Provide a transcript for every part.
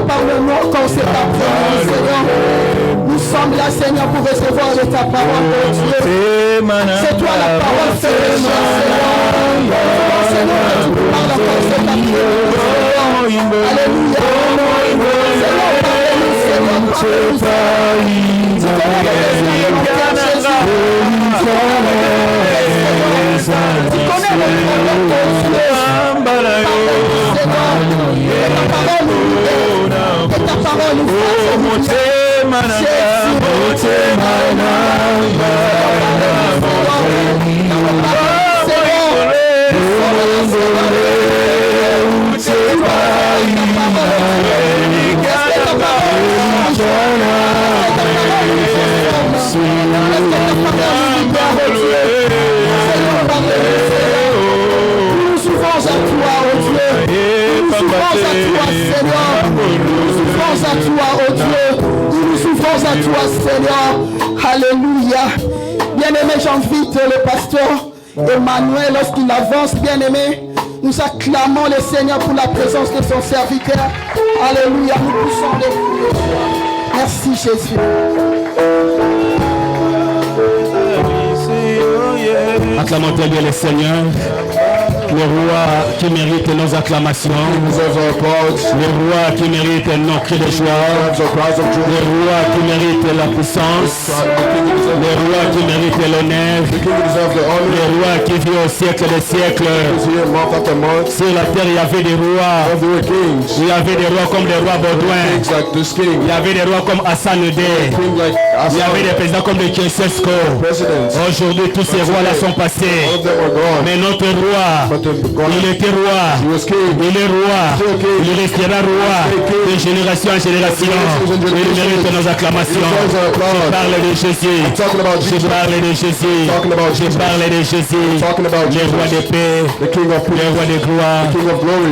Seigneur, parle-nous encore cet après-midi, Seigneur. Nous sommes là, Seigneur, pour recevoir de ta parole, oh Dieu. C'est toi la parole, Seigneur. Seigneur, tu parles encore cet après-midi. Alléluia. Seigneur, parle-nous, Seigneur, parle-nous. Tu connais le Seigneur, mon cœur, Jésus. Tu connais le problème, oh Dieu. Parle-nous, Seigneur. Que ta parole nous fasse. À toi, Seigneur. Alléluia. Bien-aimé, j'invite le pasteur Emmanuel lorsqu'il avance. Bien-aimé, nous acclamons le Seigneur pour la présence de son serviteur. Alléluia. Nous poussons les coups. Merci, Jésus. Acclamons bien le Seigneur. Le roi qui mérite nos acclamations, le roi qui mérite nos cris de joie, le roi qui mérite la puissance, le roi qui mérite l'honneur, le roi qui vit au siècle des siècles. Sur la terre il y avait des rois, il y avait des rois comme le roi Baudouin, il y avait des rois comme Hassan II, il y avait des présidents comme le Ceausescu. Aujourd'hui tous ces rois là sont passés, mais notre roi, il était roi, il est roi, il restera roi de génération en génération. Il mérite nos acclamations. Je parle de Jésus, je parle de Jésus, je parle de Jésus, le roi de paix, le roi de gloire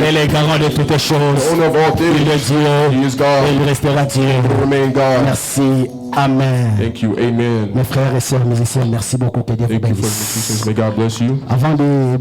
et le garant de toutes choses. Il est Dieu, il restera Dieu. Merci. Amen. Thank you. Amen. Mes frères et sœurs musiciens, merci beaucoup. Que Dieu vous bénisse. May God bless you. Avant de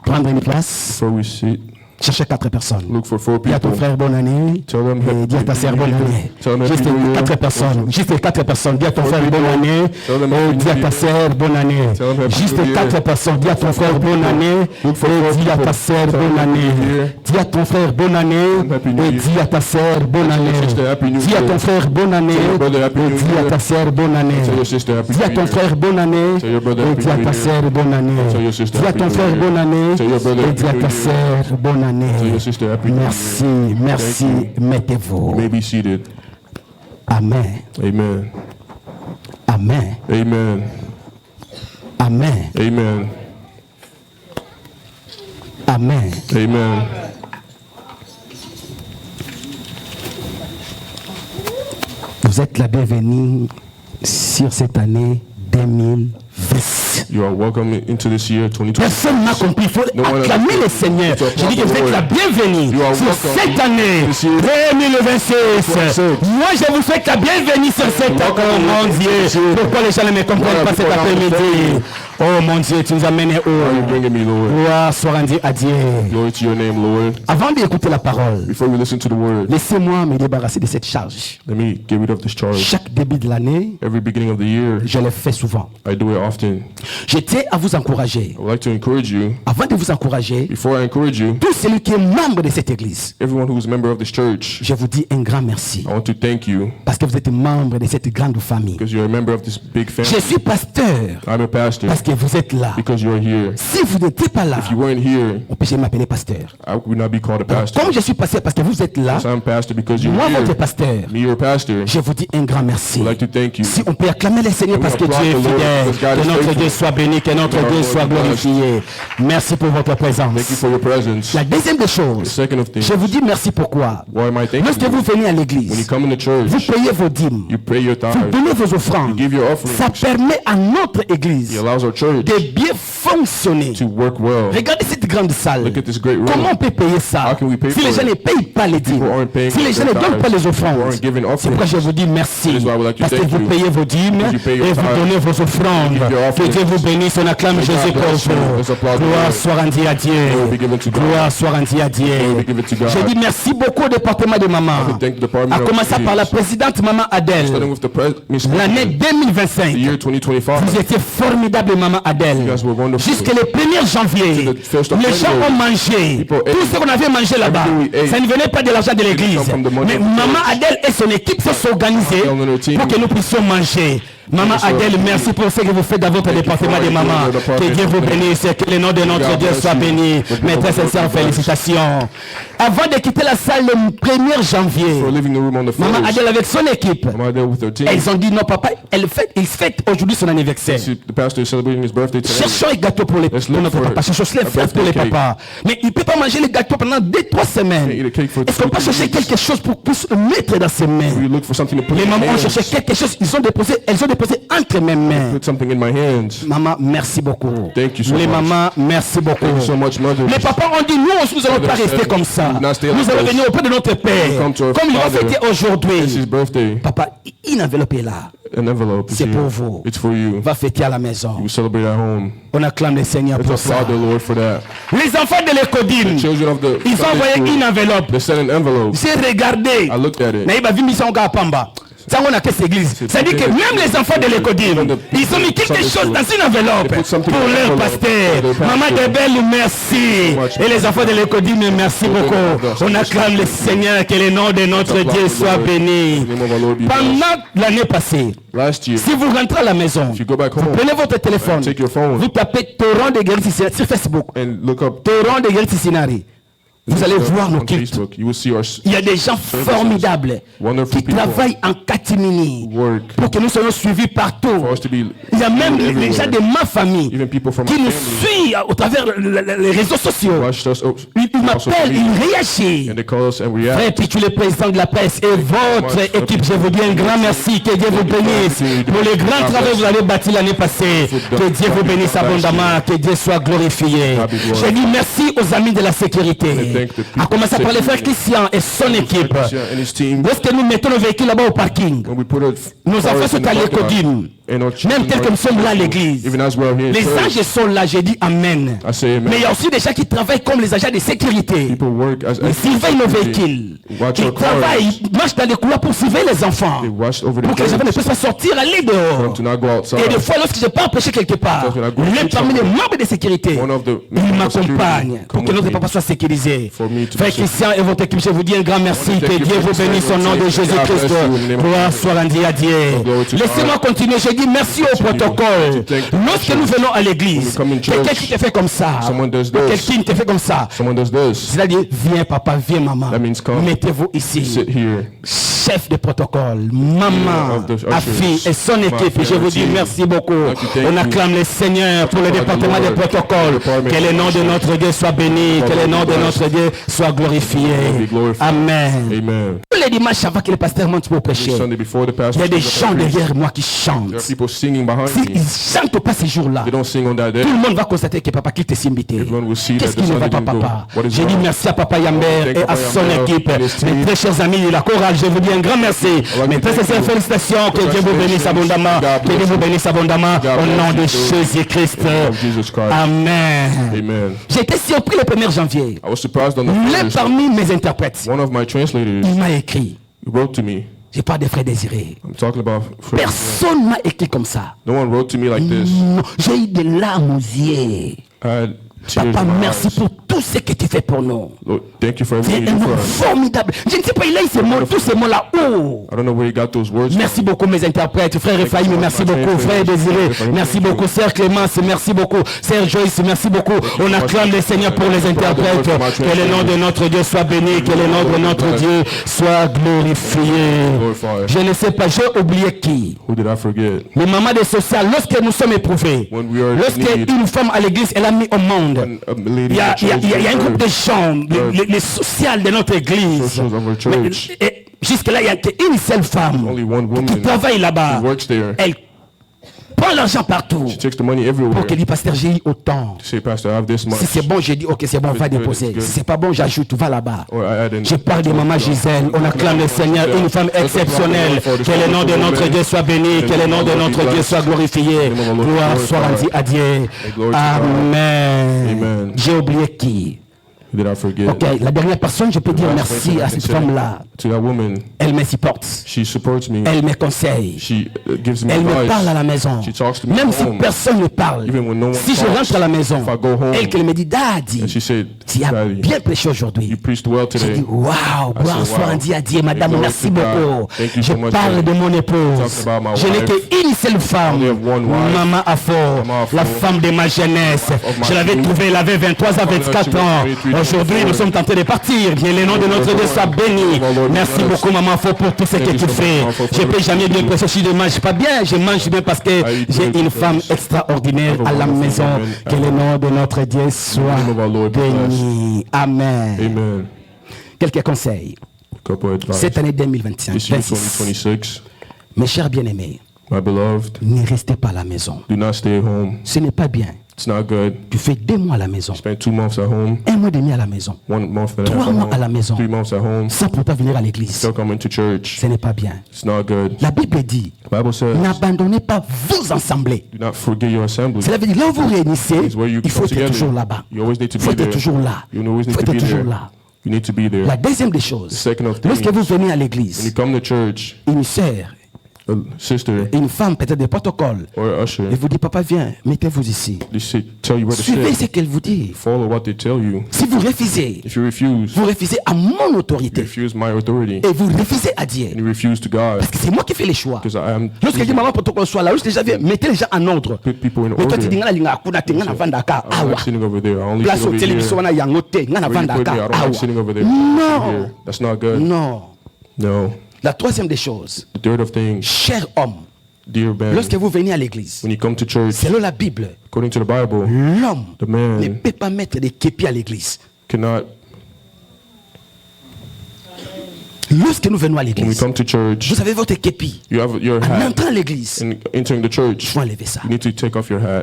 prendre une place, Before we sit, cherchez 4 personnes. look for 4 Dis à ton people. frère bonne année. Tell them Et dis à ta sœur bonne année. Tell them Juste happy New Year. 4 personnes. Juste 4 personnes. Dis à ton frère bonne année. Tell them Et happy dis à New ta Year. sœur bonne année. Tell them happy Juste New Year. 4 personnes. Dis à ton frère bonne année. Look for Et 4 dis à ta people. sœur Tell them bonne happy année. New Year. Dis à ton frère bonne année. Happy New Et Year. dis à ta sœur bonne Tell your année. sister happy New Dis à Year. ton frère bonne année. Tell your brother happy Et New dis à Year. ta sœur bonne année. Tell your sister happy Dis à New ton Year. frère bonne année. Tell your brother Et happy dis à New ta Year. sœur bonne année. Tell your sister Dis à happy ton New frère Year. bonne année. Tell your brother Et happy dis à New ta Year. sœur bonne année. Tell your sister happy New Year. Merci, merci. Thank you. Mettez-vous. You may be seated. Amen. Amen. Amen. Amen. Amen. Amen. Amen. Amen. Vous êtes la bienvenue sur cette année 2026. You are welcome into this year 2020. Personne n'a compris. Il faut No one acclamer le Seigneur. Je dis que vous êtes la bienvenue You are sur welcome cette année this year. 2026. Moi, je vous souhaite la bienvenue sur cette année. Oh mon Dieu. Pourquoi les gens ne me comprennent pas cet après-midi? Oh mon Dieu, tu nous amènes Why are you où? bringing me, Lord? Gloire soit rendue à Dieu. Glory to your name, Lord. Avant d'écouter la parole, Before we listen to the word, laissez-moi me débarrasser de cette charge. let me get rid of this charge. Chaque début de l'année, Every beginning of the year, je le fais souvent. I do it often. Je tiens à vous encourager. I would like to encourage you, Avant de vous encourager, before I encourage you, tout celui qui est membre de cette église, everyone who is a member of this church, je vous dis un grand merci. I want to thank you Parce que vous êtes membre de cette grande famille. because you're a member of this big Je family. suis pasteur I'm a pastor parce que vous êtes là. because you're here. Si vous n'étiez pas là, If you weren't here, on peut m'appeler pasteur. I would not be called a pastor. Comme je suis pasteur parce que vous êtes là, So I'm pastor because you're moi votre here. pasteur, Me, your pastor. je vous dis un grand merci. I would like to thank you. Si on peut acclamer le Seigneur parce que Dieu est fidèle, que notre Dieu soit béni, que notre Dieu soit glorifié. Merci pour votre présence. Thank you for your presence. La deuxième des The choses, second of things, je vous dis merci pourquoi. why am I thanking Lorsque vous you? venez à When you l'église, come in the vous church, payez vos dîmes, you pay your vous tithe, donnez vos offrandes. you give your offerings. Ça permet à notre It église allows our church de bien fonctionner. to work well. Regardez cette grande salle. Look at this great room. Comment on peut payer ça? How can we pay Si les for gens it? ne payent pas les dîmes, People aren't paying si les gens ne their donnent pas tithes, les offrandes, people aren't giving c'est pourquoi je vous dis merci. That is why I would like to Parce que thank vous you. payez vos dîmes You pay your et vous tithes. donnez vos offrandes. You give your Que offerings. Dieu vous bénisse. On acclame God Jésus pour bless you. Let's vous. applaud the Gloire Lord. soit rendue à Dieu. Glory be given to God. Gloire soit rendue à Dieu. Glory be given to God. J'ai dit merci beaucoup au département de maman. I thank the department À of commencer par la Kids. présidente maman Adèle. Starting with Miss L'année Adele, 2025. the year 2025. Vous étiez formidable, maman Adèle. You guys were wonderful. Jusque le 1er janvier, To the first of les gens January, ont mangé. people ate. Tout ce qu'on avait mangé là-bas, Everything we ate. ça ne venait pas de l'argent de l'église. come from the money Mais of the maman church. Adèle et son équipe se sont organisés Adele and her team. pour que nous puissions manger. Maman Yes, sir. Adèle, merci pour ce que vous faites dans votre Thank you département for de all you maman. do in the Que Dieu vous department. bénisse et que le nom de notre God Dieu bless soit you. béni. With Mes the très Lord sincères bless. félicitations. Avant de quitter la salle le 1er janvier, For leaving the room on the maman first. Adèle avec son équipe, Mama Adele with her team. elles ont dit non papa, il fête aujourd'hui son anniversaire. The pastor is celebrating his birthday today. Cherchons les gâteaux pour Let's pour look notre for papa. Cherchons les a fêtes pour les birthday cake. papas. Mais il ne peut pas manger les gâteaux pendant 2-3 semaines. Can't eat a cake for Est-ce qu'on peut 2 chercher weeks. quelque chose pour le mettre dans ses mains? We look for something to put Les in my mamans ont hands. cherché quelque chose. Elles ont déposé entre mes mains. Put something in my hands. Maman, merci beaucoup. Thank you so Les much. mamans, merci beaucoup. Thank you so much, mother. Les papas ont dit, nous aussi, nous n'allons pas Mother rester said, comme ça. "We will not stay like Nous allons this. venir auprès de notre Père. come to our Comme il va Father. fêter It's his aujourd'hui. birthday. Papa, une enveloppe est là. An envelope is C'est here. pour vous. It's for you. Va fêter à la maison. We celebrate at home. On acclame le Seigneur Let's pour ça. applaud the Lord for that. Les enfants de l'écodine, Children of the ils ont Sunday envoyé school, une enveloppe. they sent an envelope. J'ai regardé. I looked at it. Naïba vu mission à Pamba. Ça on a que cette église. Ça dit que même les enfants de l'écodine, ils ont mis quelque chose dans une enveloppe pour leur pasteur. Maman de Belle, merci. Et les enfants de l'écodine, merci beaucoup. On acclame le Seigneur, que le nom de notre Dieu soit béni. The name of our Lord be blessed. Pendant l'année passée, Last year, si vous rentrez à la maison, if you go back vous home prenez votre téléphone, take your phone vous tapez Torrent de Guérison sur Facebook. and look up Torrent de Guérison. Vous allez voir nos on cultes. Facebook, you will see our Il y a des gens formidables Wonderful qui people. travaillent en catimini work pour que nous soyons suivis partout. for us to be Il y a même les everywhere. gens de ma famille Even people from qui my nous family suivent au travers les réseaux sociaux. watched us Ils on social m'appellent, media, ils réagissent. and they call us and react. Frère Pichu, le président de la presse et votre much. équipe, je vous dis un grand merci, que Dieu vous bénisse pour le grand travail que vous avez bâti l'année passée. Que Dieu vous bénisse abondamment, que Dieu soit glorifié. Je dis merci aux amis de la sécurité. À commencer par le frère Christian et son équipe. And his team, Lorsque nous mettons nos véhicules là-bas au parking, when we put our nos enfants cars in sont the à parking lot, l'écodine. and our Même children tel que nous sommes là à l'église. even as we're here in Les church, anges sont là, j'ai dit Amen. I say amen. Mais il y a aussi des gens qui travaillent comme les agents de sécurité. People work as Ils surveillent nos véhicules. Watch Ils our cars. travaillent, ils marchent dans les couloirs pour surveiller les enfants. They watch over the Pour que les enfants ne gates puissent pas sortir, aller dehors. to not go outside. Et des fois, lorsque je pars prêcher quelque part, Because when I go l'un preach parmi les somewhere, membres de sécurité, one of the il members of security m'accompagne pour come que with notre me papa soit sécurisé. for me to Frère be safe. Christian et votre équipe, je vous dis un grand merci. I wanna Que thank you Dieu for vous your bénisse au service. nom de God bless Jésus-Christ. you in the name of Gloire Jesus. soit rendue à Dieu. Glory to Laissez-moi God. continuer. Je dis merci au protocole. Thank you. Lorsque nous venons à l'église, When we come in quelqu'un church, qui te fait comme ça, someone does ou this. quelqu'un te fait comme ça, Someone does this. c'est-à-dire, viens papa, viens maman, That means come. mettez-vous ici. Sit here. Chef de protocole, maman, of the ushers, Afi et son équipe, my je vous dis team. merci beaucoup. Thank On you. acclame le Seigneur pour le Thank département you, des Lord. protocoles. Department Que le nom de of notre Dieu soit béni, que le nom de notre Dieu soit glorifié. Be glorified. Amen. Amen. Tous les dimanches avant que le pasteur monte pour prêcher, Sunday before the il y pastor a des speaks up gens and preach, derrière moi qui there are chantent. people singing behind me. S'ils ne chantent pas ces jours-là, They don't sing on that day. tout le monde va constater que papa quitte ses invités. Everyone will see Qu'est-ce that qui the ne va Sunday pas, didn't go. papa? What is J'ai dit wrong? merci à papa Yambert Thank et à Papa son Yambert équipe. and his team. Mes très chers amis de la chorale, je vous dis un grand merci. Mes très sincères félicitations. Que Dieu vous bénisse abondamment. Que Dieu vous bénisse abondamment. Au nom de Jésus-Christ. Of Jesus Christ. Amen. Amen. J'ai été surpris le 1er janvier. I was surprised on the L'un first. parmi mes interprètes, One of my translators il m'a écrit. wrote to me. Je parle des frères désirés. I'm talking about Personne m'a écrit comme ça. no one wrote to me like this. Non, j'ai eu des larmes aux yeux. I had tears Papa, in my merci eyes. pour tout ce que tu fais pour nous. Lord, thank you for C'est everything un you do mot for us. formidable. Je ne sais pas, il a eu ces mots, tous ces mots-là. Oh! I don't know where he got those words Merci beaucoup mes interprètes, frère Ephraim, merci beaucoup, frère Désiré, merci beaucoup, sœur Clémence, merci beaucoup, sœur Joyce, merci beaucoup. On acclame le Seigneur pour les interprètes. Que le nom de notre Dieu soit béni, que le nom de notre Dieu soit glorifié. Glorified. Je ne sais pas, j'ai oublié qui. Who did I forget? Les mamans des sociales, lorsque nous sommes éprouvés, When we are in lorsque need. une femme à l'église, elle a mis au monde. A lady Il y a, in the il y a- il y a un church groupe de gens, les sociales de notre église. Socials of our Mais, church. jusque-là, il n'y a qu'une seule femme Only one qui woman travaille là-bas. who works there. Elle prend l'argent partout. She takes the money everywhere. Pour qu'elle dise, pasteur, j'ai eu autant. Say, Pastor, I have this much. Si c'est bon, j'ai dit, ok, c'est bon, va déposer. Si c'est pas bon, j'ajoute, va là-bas. Or I add in. Je parle de maman Gisèle. On acclame le Seigneur, une femme exceptionnelle. Que le nom de notre Dieu soit béni. Que le nom de notre Dieu soit glorifié. Gloire soit rendue à Dieu. Amen. J'ai oublié qui? Did I forget? Ok, la dernière personne, je peux dire merci à cette femme-là. To that woman, Elle me supporte. she supports me. Elle me conseille. She gives me Elle me advice. parle à la maison. She talks to me Même at si home. personne ne parle. Even when no one Si je talks, rentre à la maison, if I go home, elle qui me dit, Daddy, and she said, tu as Daddy, bien prêché aujourd'hui. you preached well J'ai today. dit, waouh, gloire soit rendue à Dieu, madame, Glory merci to God. beaucoup. Thank you Je so much parle for de mon épouse. talking about my Je n'ai wife. qu'une seule femme, only have one wife. Maman Afo, Maman Afo. la femme de ma jeunesse. of my Je l'avais youth. trouvée, elle avait 23 à 24 ans. Aujourd'hui, nous sommes tentés de partir. Bien, le nom de notre Dieu soit béni. Merci beaucoup, Maman Afo, pour tout ce que tu fais. Je ne peux jamais bien prêcher si je ne mange pas bien. Je mange bien parce que j'ai une femme extraordinaire à la maison. Que le nom de notre Dieu soit béni. Amen. Amen. Quelques conseils. Couple advice. Cette année 2025, This year 26, 2026, mes chers bien-aimés, my beloved, ne restez pas à la maison. do not stay at home. Ce n'est pas bien. It's not good. Tu fais 2 mois à la maison, Spend 2 months at home, 1 mois et demi à la maison, 1 month and a 3 half at mois à la home, maison, 3 months at home, sans pourtant venir à l'église. still coming to church. Ce n'est pas bien. It's not good. La Bible dit, The Bible says, n'abandonnez pas vos assemblées. do not forget your assembly. Cela veut dire, là où vous réunissez, It's where you il faut come être together. toujours là-bas. You always need to Il faut be être there. toujours là. You always Il need faut to être be toujours there. là. You need to be there. La deuxième des choses, The second of lorsque things, vous venez à when you l'église, come to church, une sœur, a sister une femme peut-être de protocole, or an usher, elle vous dit, papa, viens, mettez-vous ici. they say, tell you where to Suivez ce sit. qu'elle vous dit. Follow what they tell you. Si vous refusez, If you refuse, vous refusez à mon you autorité refuse my authority. et vous refusez à Dieu. And you refuse to God. Parce que c'est moi qui fais les choix. Because I am Lorsqu'elle dit maman protocole soit là, lorsque déjà viens, mettez les gens en ordre. put people in Mais toi tu dis order. ngana linga kuna te ngana vandaka I'm awa. not sitting over there. I only Place sit au over télévision here. wana yango te ngana Where you put me, I vandaka don't like awa. sitting over there. Non. Here. That's not good. Non. No. La troisième des choses, The third of things, cher homme, dear man, lorsque vous venez à l'église, when you come to church, selon la Bible, according to the Bible, l'homme the man ne peut pas mettre des képis à l'église. cannot, Lorsque nous venons à when we l'église, come to church, vous avez votre képi. you have your En hat. entrant à l'église, And entering the il church, faut enlever ça. you need to take off your hat.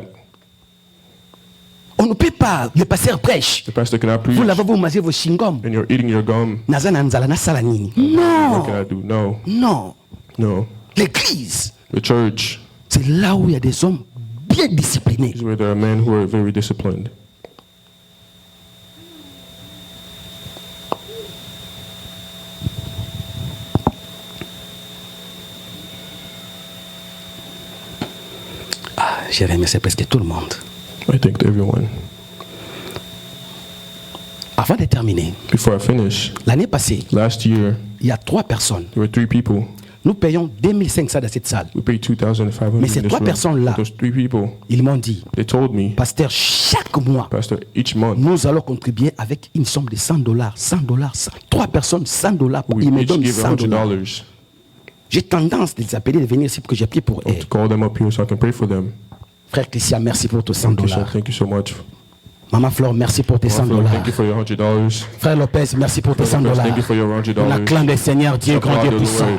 On ne peut pas, le pasteur prêche. The pastor cannot preach, Vous l'avez, vous mangez vos chewing-gums. and you're eating your gum. Naza na nzala na sala nini? What Non, can I do? No. non. No. L'église, The church c'est là où il y a des hommes bien disciplinés. is where there are men who are very disciplined. Ah, j'ai remercié presque tout le monde. I think to everyone. Avant de terminer, Before I finish, l'année passée, last year, il y a 3 personnes. there were 3 people. Nous payons 2500 dans cette salle. We paid $2,500 Mais ces in this 3 room. personnes-là, Those 3 people, ils m'ont dit, they told me, pasteur, chaque mois, Pastor, each month, nous allons contribuer avec une somme de $100, $100, 3 personnes, $100. we Ils me each donnent give $100. $100. J'ai tendance de les appeler, de venir ici pour que j'ai prié pour eux. To call them up here so I can pray for them. Frère Christian, merci pour tes Thank you $100. so much. Maman Flore, merci pour tes $100. Thank you for your $100. Frère Lopez, merci pour tes $100. Thank you for your On $100. acclame le Seigneur, Dieu grand, Dieu Applaud the puissant. Lord.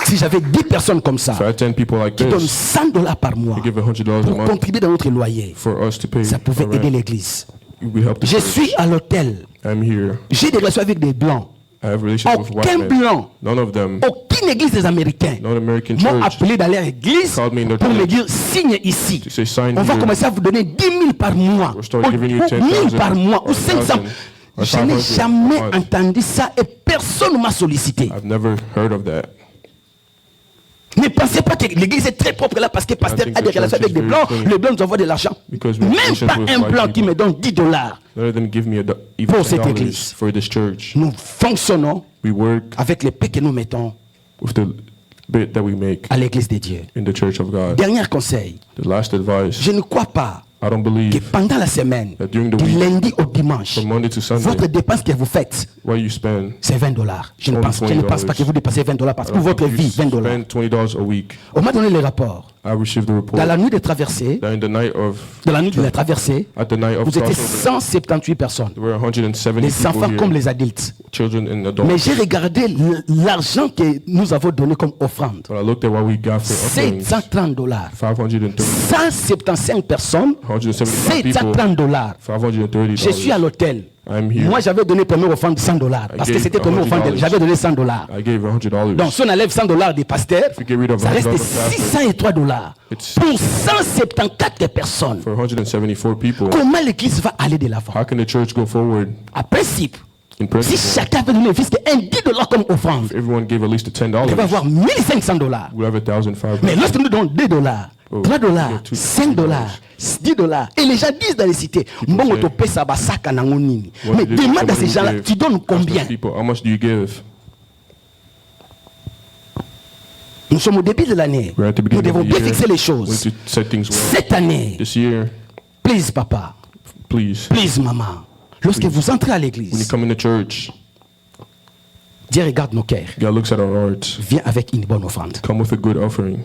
Si j'avais 10 personnes comme ça, If I had 10 people like qui donnent this, $100 par mois we give $100 a pour month contribuer dans notre loyer, for us to pay ça pouvait our aider rent. l'église. We help the Je church. suis à l'hôtel. I'm here. J'ai des relations avec des blancs. I have relations with Aucun white men. blanc, None of them. aucune église des Américains No American m'ont church appelé dans leur église called me in their pour me church dire signe ici. to say sign On va here. commencer à vous donner 10 000 par mois, We'll start giving you ou 10,000 1000 par mois, ou or 500. 1,000 or Je n'ai 500 jamais a month. entendu ça et personne ne m'a sollicité. I've never heard of that. Ne pensez pas que l'église est très propre là parce que le pasteur think a des the relations church avec is des very blancs. clean. Les blancs nous envoient de l'argent. Because we have Même relations pas with un white blanc qui people. me donne $10. None of them give me even Pour cette $10 église. for this church. Nous fonctionnons We work avec les paix que nous mettons with the bit that we make à l'église de Dieu. in the church of God. Dernier conseil, The last advice, je ne crois pas I don't que believe pendant la semaine, that during the du week, lundi au dimanche, from Monday to votre Sunday, dépense que vous faites, what you spend, c'est $20. Je ne Only pense pas que vous dépensez $20 parce que votre vie, $20. spend $20 a week. On m'a donné le rapport. I received the report Dans la nuit de traversée, that in the night of dans la nuit de la traversée, at the night of vous étiez crossover, 178 personnes. there were 170 Les people enfants comme here, les adultes. children and Mais adults. j'ai regardé l'argent que nous avons donné comme offrande. When I looked at what we got for offerings, $730. 530, 175 personnes, 175 people, $730. $530. Je suis à l'hôtel. I'm here. Moi, j'avais donné première offrande $100 parce que gave c'était première offrande. $100. J'avais donné $100. I gave $100. Donc, si on enlève $100 des pasteurs, If you get rid of ça $100 reste pastors, $603 It's- pour 174 personnes. for 174 people, Comment l'église va aller de l'avant? how can the church go forward À principe, in si principle? chacun avait donné un $10 comme offrande, Everyone gave at least $10. il va avoir $1,500. We'll have $1,500. Mais lorsque nous donnons $2, $3, yeah, two- $5, $10, et les gens disent dans les cités, Mbongo to pesa basaka nango nini. What Mais did demande à ces somebody gens-là, give? tu donnes Ask combien? those people, how much do you give? Nous sommes au début de l'année. We're at the Nous beginning devons of the bien year. fixer les We choses. need to set things well. Cette année, This year, please papa, please, please maman, lorsque vous entrez à when you l'église, come in the church, Dieu regarde nos cœurs. God looks at our hearts. Viens avec une bonne offrande. Come with a good offering.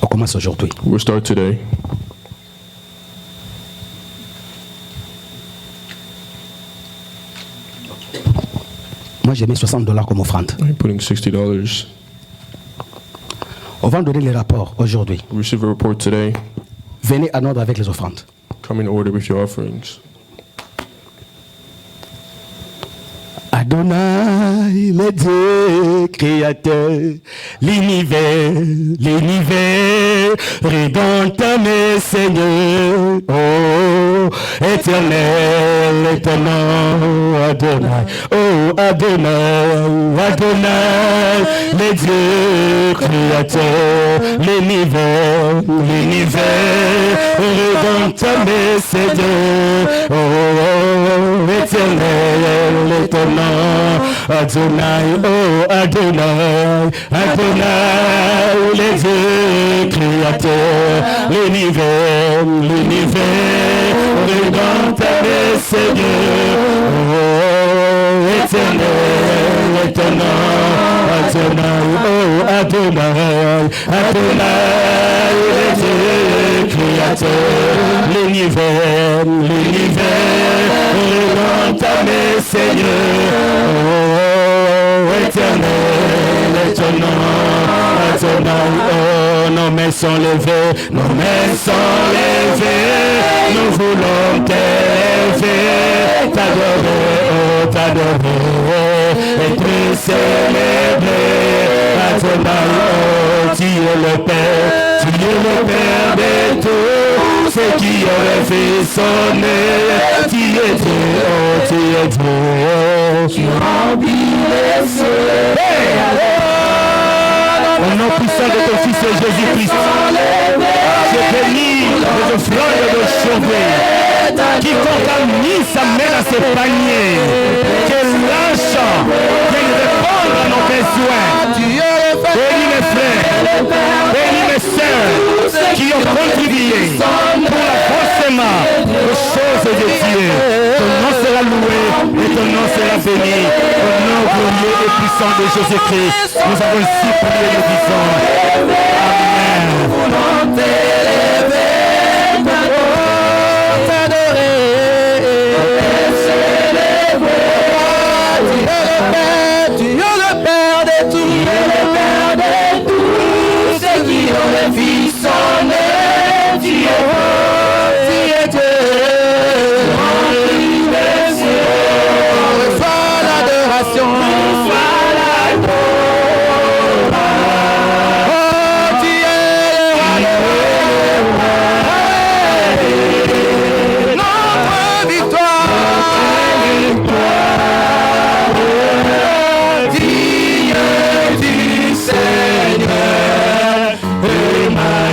On commence aujourd'hui. We'll start today. Moi, j'ai mis $60 comme offrande. I'm putting $60. On va donner les rapports aujourd'hui. We receive a report today. Venez en ordre avec les offrandes. Come in order with your offerings. Adonai, le Dieu créateur, l'univers, rédempteur, mes seigneurs, oh, éternel, étonnant, Adonai, oh, Adonai, Adonai, le Dieu créateur, l'univers, rédempteur, mes seigneurs, oh, éternel, étonnant, Adonai, oh Adonai, Adonai, le Dieu créateur, l'univers, rédempteur, mes seigneurs, oh éternel, étonnant, Adonai, oh Adonai, Adonai, le Dieu créateur, l'univers, rédempteur, mes seigneurs, oh éternel, étonnant, Adonai, oh nos mains sont levées, nous voulons t'élever, t'adorer, et te célébrer, Adonai, oh tu es le Père de tous ceux qui auraient fait sonner, tu es Dieu, oh tu es Dieu, tu remplis les cieux. Au nom puissant de ton Fils Jésus-Christ, je bénis les offrandes de cheveux. Quiconque a mis sa main dans ses paniers, que l'argent vienne répondre à nos besoins. Bénis mes frères, bénis mes sœurs qui ont contribué pour l'avancement des choses de Dieu. Ton nom sera loué et ton nom sera béni. Au nom glorieux et puissant de Jésus-Christ, nous avons ici prié, nous disons Amen. Tu es le Père de tous, ceux qui ont la vie sonner, tu es Dieu, remplis les cieux, reçois l'adoration, oh tu es le roi, notre victoire. Digne du Seigneur, et ma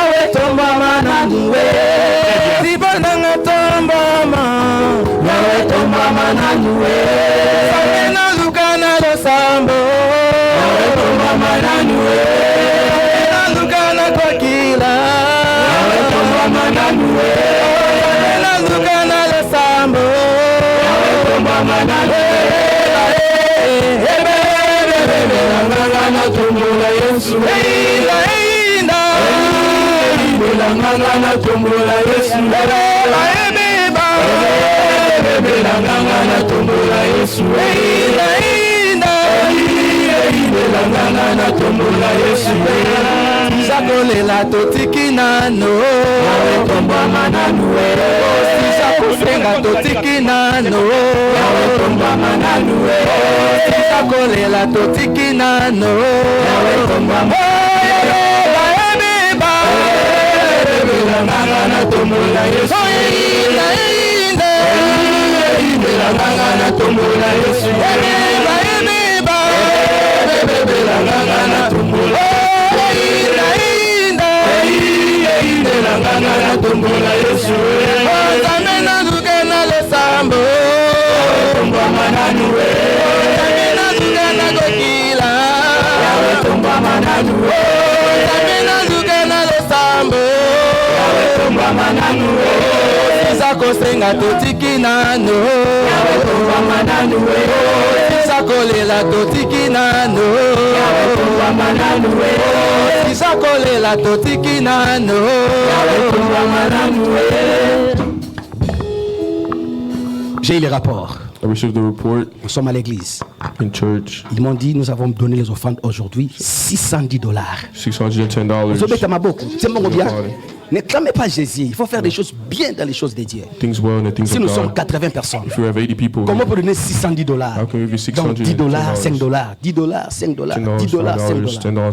yawe tombama nanuwe Sibonanga tombama yawe tombama nanuwe Samena lukana losambo yawe tombama nanuwe Samena lukana kokila yawe tombama nanuwe Samena lukana losambo yawe tombama nanuwe Tumbula Yesu Belangana tumbula Yesu Belangana tumbula Yesu Belangana tumbula Yesu Sakolela totikinano yawe tomba mananuwe Sakosenga totikinano yawe tomba mananuwe Sakolela totikinano yawe tomba mananuwe Belangana tumbula Yesu Belangana tumbula Yesu Belangana tumbula Belangana tumbula Yesu Zamena lugana lesambo Tomba mananuwe Zamena lugana gokila Tomba mananuwe Zamena lugana lesambo Tomba mananuwe Sako senga totikinano Tomba mananuwe Sako lela totikinano Tomba mananuwe Sako lela totikinano Tomba mananuwe. J'ai eu les rapports. I received the report Nous sommes à l'église. in church. Ils m'ont dit, nous avons donné les offrandes aujourd'hui, $610. $610. Vous êtes à ma beaucoup. C'est mon bien. Ne clamez pas Jésus. Il faut faire des choses bien dans les choses de Dieu. Things well and the things Si of nous sommes God. 80 personnes, If you have 80 people, comment on peut donner $610? how can we give you Donc $10, $610? $5, $10, $5, $10, $10,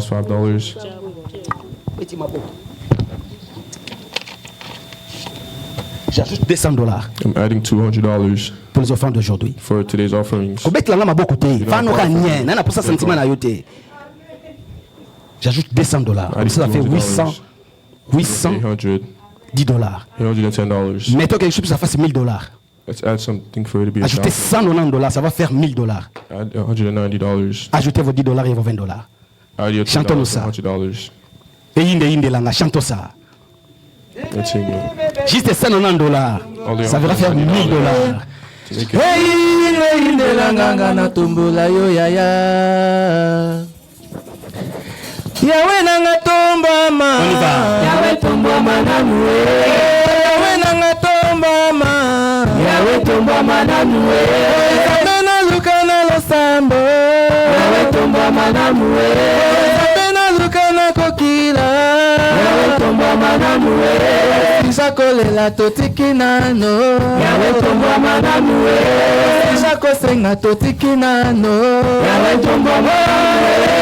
$5. $10, $5. J'ajoute $200 I'm adding $200 pour les offrandes d'aujourd'hui. for today's offerings. J'ajoute $200. Donc ça fait $800. $810. $810. Mettons quelque chose, ça fasse $1000. Let's add something for it to be Ajoutez $190, ça va faire $1000. Add $190. Ajoutez vos $10 et vos $20. Add your Chantons-nous $10 ça. and $100. Et inde langa, chantons ça. Let's sing it. Juste $190, ça va faire $1000. To make it. Hey, inde langa na tumbula yo yaya. Yawe nanga tombama. Yawe tombama nanuwe. Yawe nanga tombama. Yawe tombama nanuwe. Sabena lukana losambo. Yawe tombama nanuwe. Sabena lukana kokila. Yawe tombama nanuwe. Isakolela totikinano. Yawe tombama nanuwe. Isakosenga totikinano. Yawe tombama nanuwe.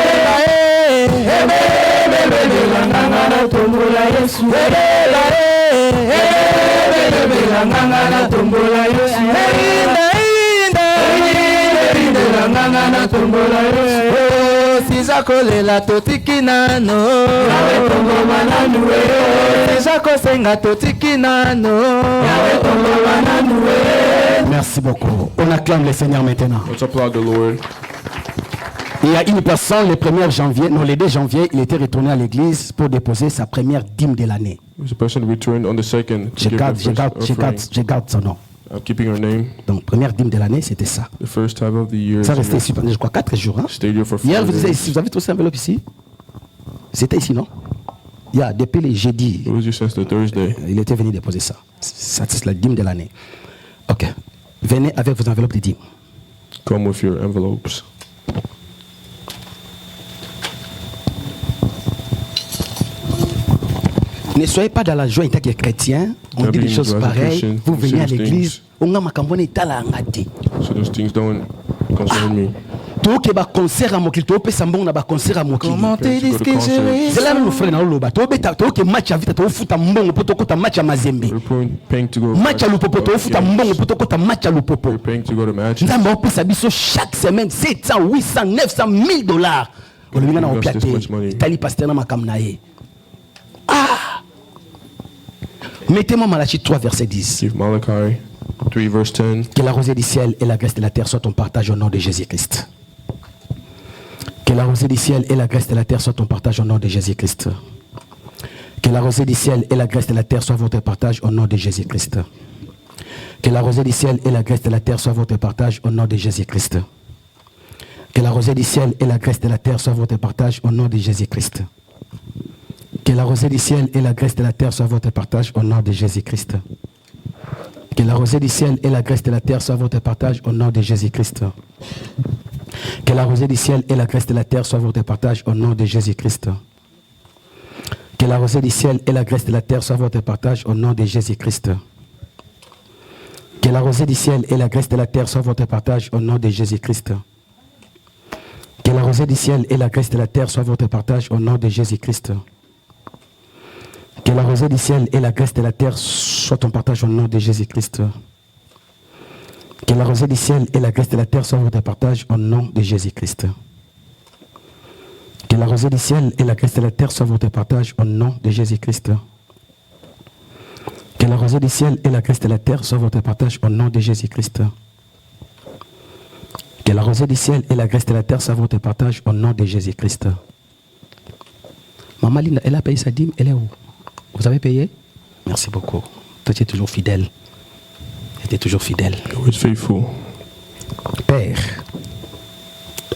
Belangana tumbula Yesu Belangana tumbula Yesu Belangana tumbula Yesu Sizakolela totikinano Yawe tombama nanuwe Sizakosenga totikinano Yawe tombama nanuwe. Merci beaucoup. On acclame le Seigneur maintenant. Let's applaud the Lord. Il y a une personne, le 1er janvier, non, le 2 janvier, il était retourné à l'église pour déposer sa première dîme de l'année. There's a person returned on the 2nd. to Je give garde, their first offering. je garde son nom. I'm keeping her name. Donc, première dîme de l'année, c'était ça. The first time of the year. Ça restait ici pendant, je crois, 4 jours. Hein? Stayed here for 4 Hier, vous disiez days. ici, vous avez tous l'enveloppe ici? C'était ici, non? Il y a, depuis le jeudi, It was here since the Thursday. il était venu déposer ça. Ça, c'est la dîme de l'année. Ok. Venez avec vos enveloppes de dîme. Come with your envelopes. Ne soyez pas dans la joie en tant que chrétien. On dit des choses pareilles. Vous venez à l'église. On a ma campagne tala ngati. So those things don't concern me. Toke ba concert à mokili. Tope sambon na ba concert à mokili. Comment te dis que je vais? C'est là nous frère na loba. Toke match à vite. To futa mbongo poto kota match à Mazembe. We're paying to go. Match à Lupopo. To futa mbongo poto kota match à Lupopo. We're paying to go to matches. Nzambe opesa biso chaque semaine 700, 800, 900, $1000. On lui na opiate. Tali pasteur na makam na ye. Ah! Mettez-moi Malachie 3, verset 10. Give Malachi 3 verse 10. Que la rosée du ciel et la graisse de la terre soient ton partage au nom de Jésus-Christ. Que la rosée du ciel et la graisse de la terre soient ton partage au nom de Jésus-Christ. Que la rosée du ciel et la graisse de la terre soient votre partage au nom de Jésus-Christ. Que la rosée du ciel et la graisse de la terre soient votre partage au nom de Jésus-Christ. Que la rosée du ciel et la graisse de la terre soient votre partage au nom de Jésus-Christ. Que la rosée du ciel et la graisse de la terre soient votre partage au nom de Jésus-Christ. Que la rosée du ciel et la graisse de la terre soient votre partage au nom de Jésus-Christ. Que la rosée du ciel et la graisse de la terre soient votre partage au nom de Jésus-Christ. Que la rosée du ciel et la graisse de la terre soient votre partage au nom de Jésus-Christ. Que la rosée du ciel et la graisse de la terre soient votre partage au nom de Jésus-Christ. Que la rosée du ciel et la graisse de la terre soient votre partage au nom de Jésus-Christ. Que la rosée du ciel et la graisse de la terre soient ton partage au nom de Jésus-Christ. Que la rosée du ciel et la graisse de la terre soient votre partage au nom de Jésus-Christ. Que la rosée du ciel et la graisse de la terre soient votre partage au nom de Jésus-Christ. Que la rosée du ciel et la graisse de la terre soient votre partage au nom de Jésus-Christ. Que la rosée du ciel et la graisse de la terre soient votre partage au nom de Jésus-Christ. Maman Linda, elle a payé sa dîme, elle est où? Vous avez payé? Merci beaucoup. Toi, tu es toujours fidèle. Tu es toujours fidèle. Always faithful. Père,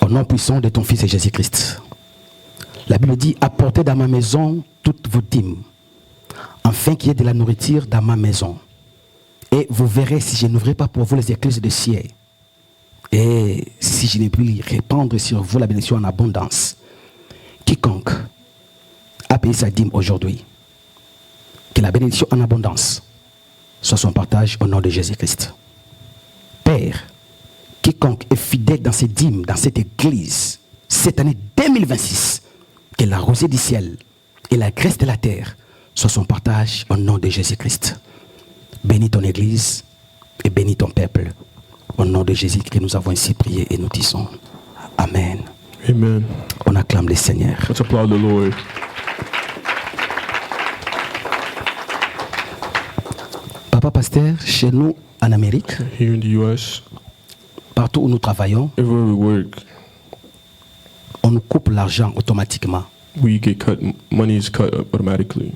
au nom puissant de ton Fils Jésus-Christ, la Bible dit, apportez dans ma maison toutes vos dîmes, afin qu'il y ait de la nourriture dans ma maison. Et vous verrez si je n'ouvrirai pas pour vous les écluses de ciel. Et si je ne puis répandre sur vous la bénédiction en abondance. Quiconque a payé sa dîme aujourd'hui, que la bénédiction en abondance soit son partage au nom de Jésus-Christ. Père, quiconque est fidèle dans ses dîmes, dans cette église, cette année 2026, que la rosée du ciel et la graisse de la terre soient son partage au nom de Jésus-Christ. Bénis ton église et bénis ton peuple. Au nom de Jésus que nous avons ainsi prié et nous disons Amen. Amen. On acclame le Seigneur. Let's applaud the Lord. Papa pasteur, chez nous en Amérique, Here in the U.S., partout où nous travaillons, everywhere we work, on nous coupe l'argent automatiquement. we get cut. Money is cut automatically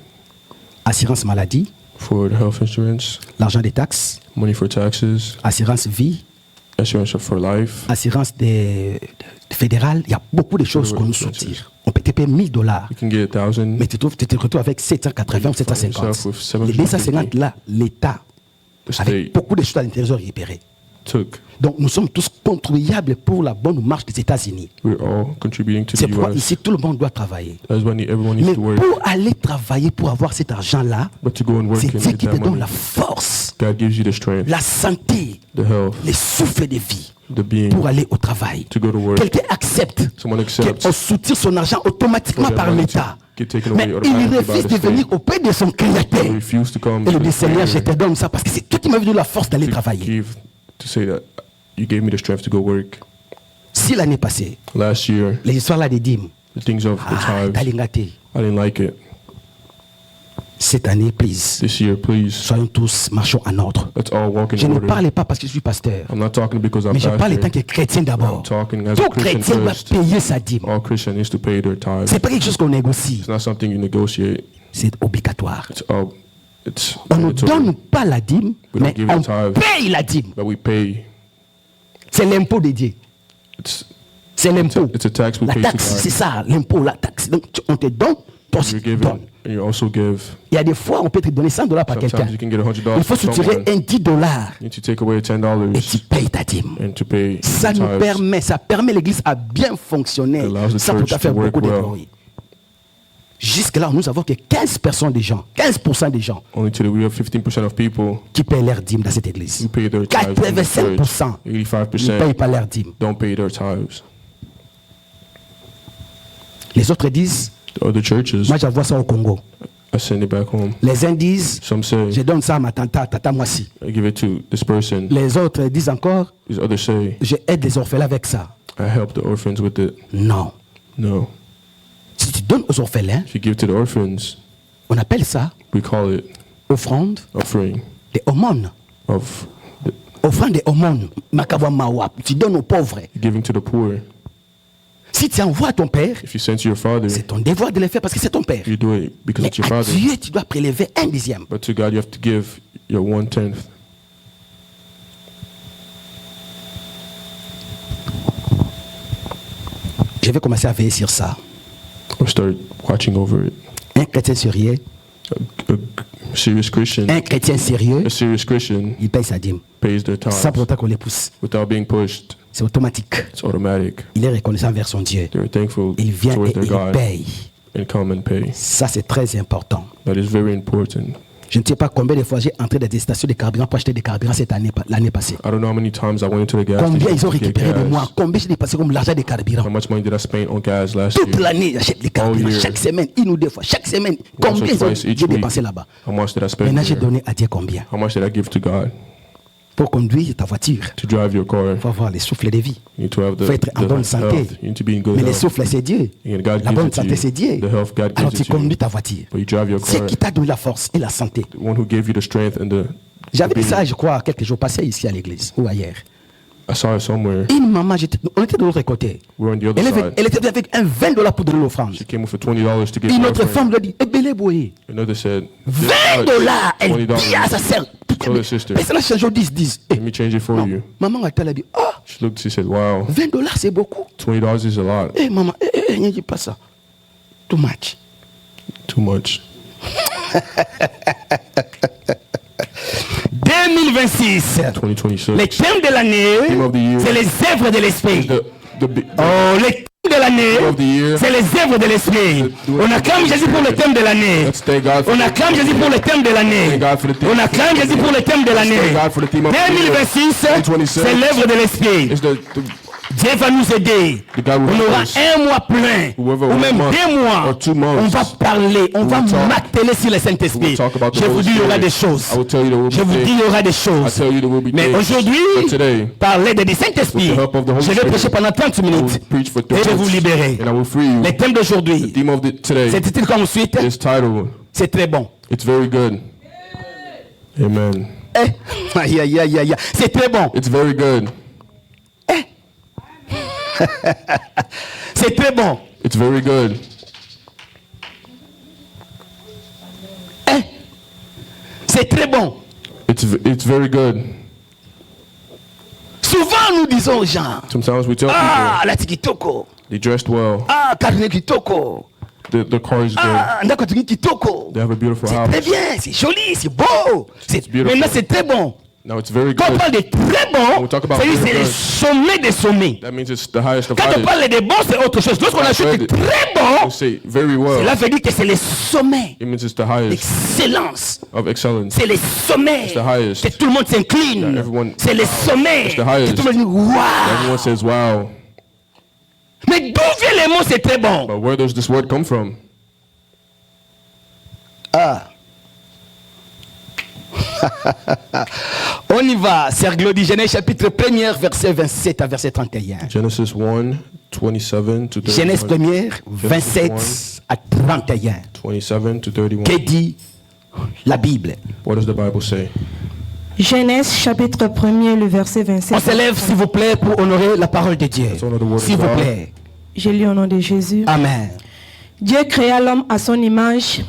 Assurance maladie, for the health insurance, l'argent des taxes, money for taxes, assurance vie, insurance for life, assurance fédérale. Il y a beaucoup de choses qu'on nous soutire. On peut te payer $1000, you can get 1,000. mais tu te retrouves avec 780 ou 750. Les 250 là, l'État, The avec state beaucoup de choses à l'intérieur récupérées. took. Donc nous sommes tous contribuables pour la bonne marche des États-Unis. We're all contributing to C'est the pourquoi U.S. ici tout le monde doit travailler. That's why everyone needs Mais to work. pour aller travailler, pour avoir cet argent-là, But to go and work c'est and Dieu get qui te that donne money, la force, God gives you the strength, la santé, the health, les souffles de vie the being pour aller au travail. to go to work. Quelqu'un accepte Someone accepts qu'on soutire son argent automatiquement for their par money l'État. to get taken Mais away il automatically by refuse the de venir state. auprès de son They créateur. refuse to come Et to le the Seigneur, je te Creator donne ça parce que c'est toi qui m'as donné la force d'aller to travailler. give, to say that you gave me the strength to go work. Si l'année passée, Last year, les histoires là des dîmes, the things of the tithes, Dalingate, I didn't like it. cette année, please, This year, please, soyons tous, marchons en ordre. let's all walk in Je ne order. parle pas parce que je suis pasteur, I'm not talking because I'm mais je parle en tant pastor. que chrétien d'abord. I'm talking as a Tout Christian chrétien doit first. payer sa dîme. All Christian needs to pay their tithes. C'est pas quelque chose qu'on négocie, It's not something you negotiate. c'est obligatoire. On ne It's donne pas la dîme, We don't mais give on a tithe. paye la dîme. but we pay. C'est l'impôt de Dieu. C'est l'impôt. It's a tax we La pay to taxe, God. c'est ça, l'impôt, la taxe. Donc on te donne, pour You're giving, and you also give. Il y a des fois, on peut te donner $100 par quelqu'un. Sometimes you can get $100 Il faut from soutirer someone. un $10 You need to take away et tu $10 payes ta dîme. and to pay Ça nous tithes. permet l'église à bien fonctionner It allows the sans church pourtant faire to work beaucoup de well. bruit. Jusque-là, nous avons que 15% des gens, 15% des gens Only today we have 15% of people qui paient leur dîme dans cette église. who pay their tithes. in the church. 85% ne payent 85% pas leur dîme. don't pay their tithes. Les autres disent, The other churches, moi j'envoie ça au Congo. I send it back home. Les uns disent, Some say, je donne ça à ma tata moi si. I give it to this person. Les autres disent encore, These others say, je aide les orphelins avec ça. I help the orphans with it. Non. No. Si tu donnes aux orphelins, If you give to the orphans, on appelle ça we call it offrande, offering des aumônes. of Offrande des aumônes. Makawa mawa. Tu donnes aux pauvres. giving to the poor. Si tu envoies à ton père, If you send to your father, c'est ton devoir de le faire parce que c'est ton père. you do it because Mais it's your à father. Dieu, tu dois prélever 1/10. But to God, you have to give your 1/10. Je vais commencer à veiller sur ça. Or start watching over it. Un chrétien sérieux, A serious Christian, un chrétien sérieux, a serious Christian il paye sa dîme. pays their Sans tithes pour autant qu'on les pousse. without being pushed. C'est automatique. It's automatic. Il est reconnaissant envers son Dieu. They're thankful Il vient towards et their il God paye. and come and pay. Ça, c'est très important. That is very important. Je ne sais pas combien de fois j'ai entré dans des stations de carburant pour acheter des carburants l'année passée. I don't know how many times I went into the gas Combien ils station ont to get récupéré de moi? gas. Combien j'ai dépensé comme l'argent des How carburants? much money did I spend on gas last Toute year? l'année, j'achète les carburants. year. Chaque semaine, une ou deux fois. Chaque semaine. Once or Combien twice each j'ai week. dépensé là-bas? How much did I spend Maintenant, j'ai there? donné à Dieu combien? How much did I give to God? Pour conduire ta voiture, To drive your car, il faut avoir les souffles de vie. you need to have Il faut être en bonne santé. health. You need to be in good Mais les health. souffles, c'est Dieu. And God La gives bonne it to santé, you. c'est Dieu. The health God Alors gives tu it to you. conduis ta voiture. But you drive your C'est car. qui t'a donné la force et la santé. The one who gave you the strength and the J'avais dit being. ça, je crois, quelques jours passés ici à l'église ou ailleurs. I saw it somewhere. Une maman, on était de l'autre côté. We're on the other Elle side. était avec un $20 pour donner l'offrande. She came with a $20 to give Une her autre offering. femme lui a dit, Ebele boye, Another said, $20. Elle $20. dit à sa sœur. Tell her sister. Personne n'a changé au 10. Let me change it for you. Maman a dit, ah, She looked, she said, wow, $20 c'est beaucoup. $20 is a lot. Eh maman, ne dis pas ça. Too much. Too much. 2026. 2026. Le thème de l'année, Theme of the year. c'est les œuvres de l'esprit. The Oh, le thème de l'année, Theme of the year. c'est les œuvres de l'esprit. On acclame Jésus pour le thème de l'année. Let's thank God for On acclame Jésus pour le thème de l'année. Thank God for the theme. On acclame Jésus pour le thème de l'année. Thank God for the theme of the year. 2026, 2026. c'est l'œuvre de l'esprit. It's Dieu va nous aider. the God will On aura help us. un mois plein, Whoever ou one même month 2 mois. or 2 months. On va parler, on va will talk. marteler sur le We'll Saint-Esprit. talk about the Je vous Holy dis, il y aura Spirit. des choses. I will tell you there will be Je vous dis, il y things. aura des I choses. tell you there will be Mais things. aujourd'hui, But today, parler du Saint-Esprit, With the help of the Holy je vais Spirit, prêcher pendant 30 I will minutes. preach for Et je vais 30 vous libérer. and I will free you. Le thème The d'aujourd'hui, theme of today c'est titre comme suite, is titled, c'est très bon. It's Very Good. Amen. Eh, aïe, aïe, aïe, aïe, c'est très bon. It's very good. C'est très bon. It's very good. Eh, c'est très bon. It's very good. Souvent, nous disons aux gens, Sometimes we tell ah, la tikitoko. people they dressed well, Ah, carnet kitoko. the car is good, Ah, ndako tiki kitoko. they have a beautiful C'est house. très bien, c'est joli, c'est beau. beautiful. Maintenant, c'est très bon. Now it's very Quand on good. parle de très bon, When we talk about c'est-à-dire very c'est le good, sommet des sommets. That means it's the highest of Quand on highest. parle de bon, c'est autre chose. Lorsqu'on That's ajoute right. très bon, We say very well. cela veut dire que c'est le sommet. It means it's the highest L'excellence. of excellence. C'est le sommet. It's the highest. Que tout le monde s'incline. Yeah, everyone- C'est le sommet. It's the highest. Que tout le monde dit waouh. Everyone says wow. Mais d'où vient le mot c'est très bon? But where does this word come from? Ah. On y va. Sœur Glody, Genèse chapitre 1er, verset 27 à verset 31. Genesis 1, 27 to 31. Genèse 1er, 27 à 31. 27 to 31. Que dit la Bible? What does the Bible say? Genèse chapitre 1er, le verset 27. On se lève, s'il vous plaît, pour honorer la parole de Dieu. honor the word of S'il vous God. plaît. Je lis au nom de Jésus. Amen. Dieu créa l'homme à son image.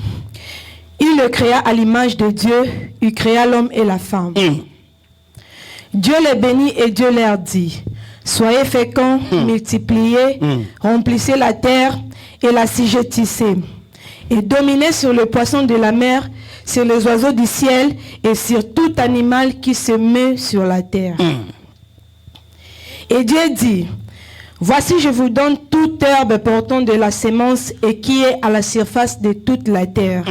Il le créa à l'image de Dieu. Il créa l'homme et la femme. Dieu les bénit et Dieu leur dit: soyez féconds, multipliez, remplissez la terre et l'assujettissez. Et dominez sur le poisson de la mer, sur les oiseaux du ciel et sur tout animal qui se met sur la terre. Et Dieu dit: voici, je vous donne toute herbe portant de la sémence et qui est à la surface de toute la terre.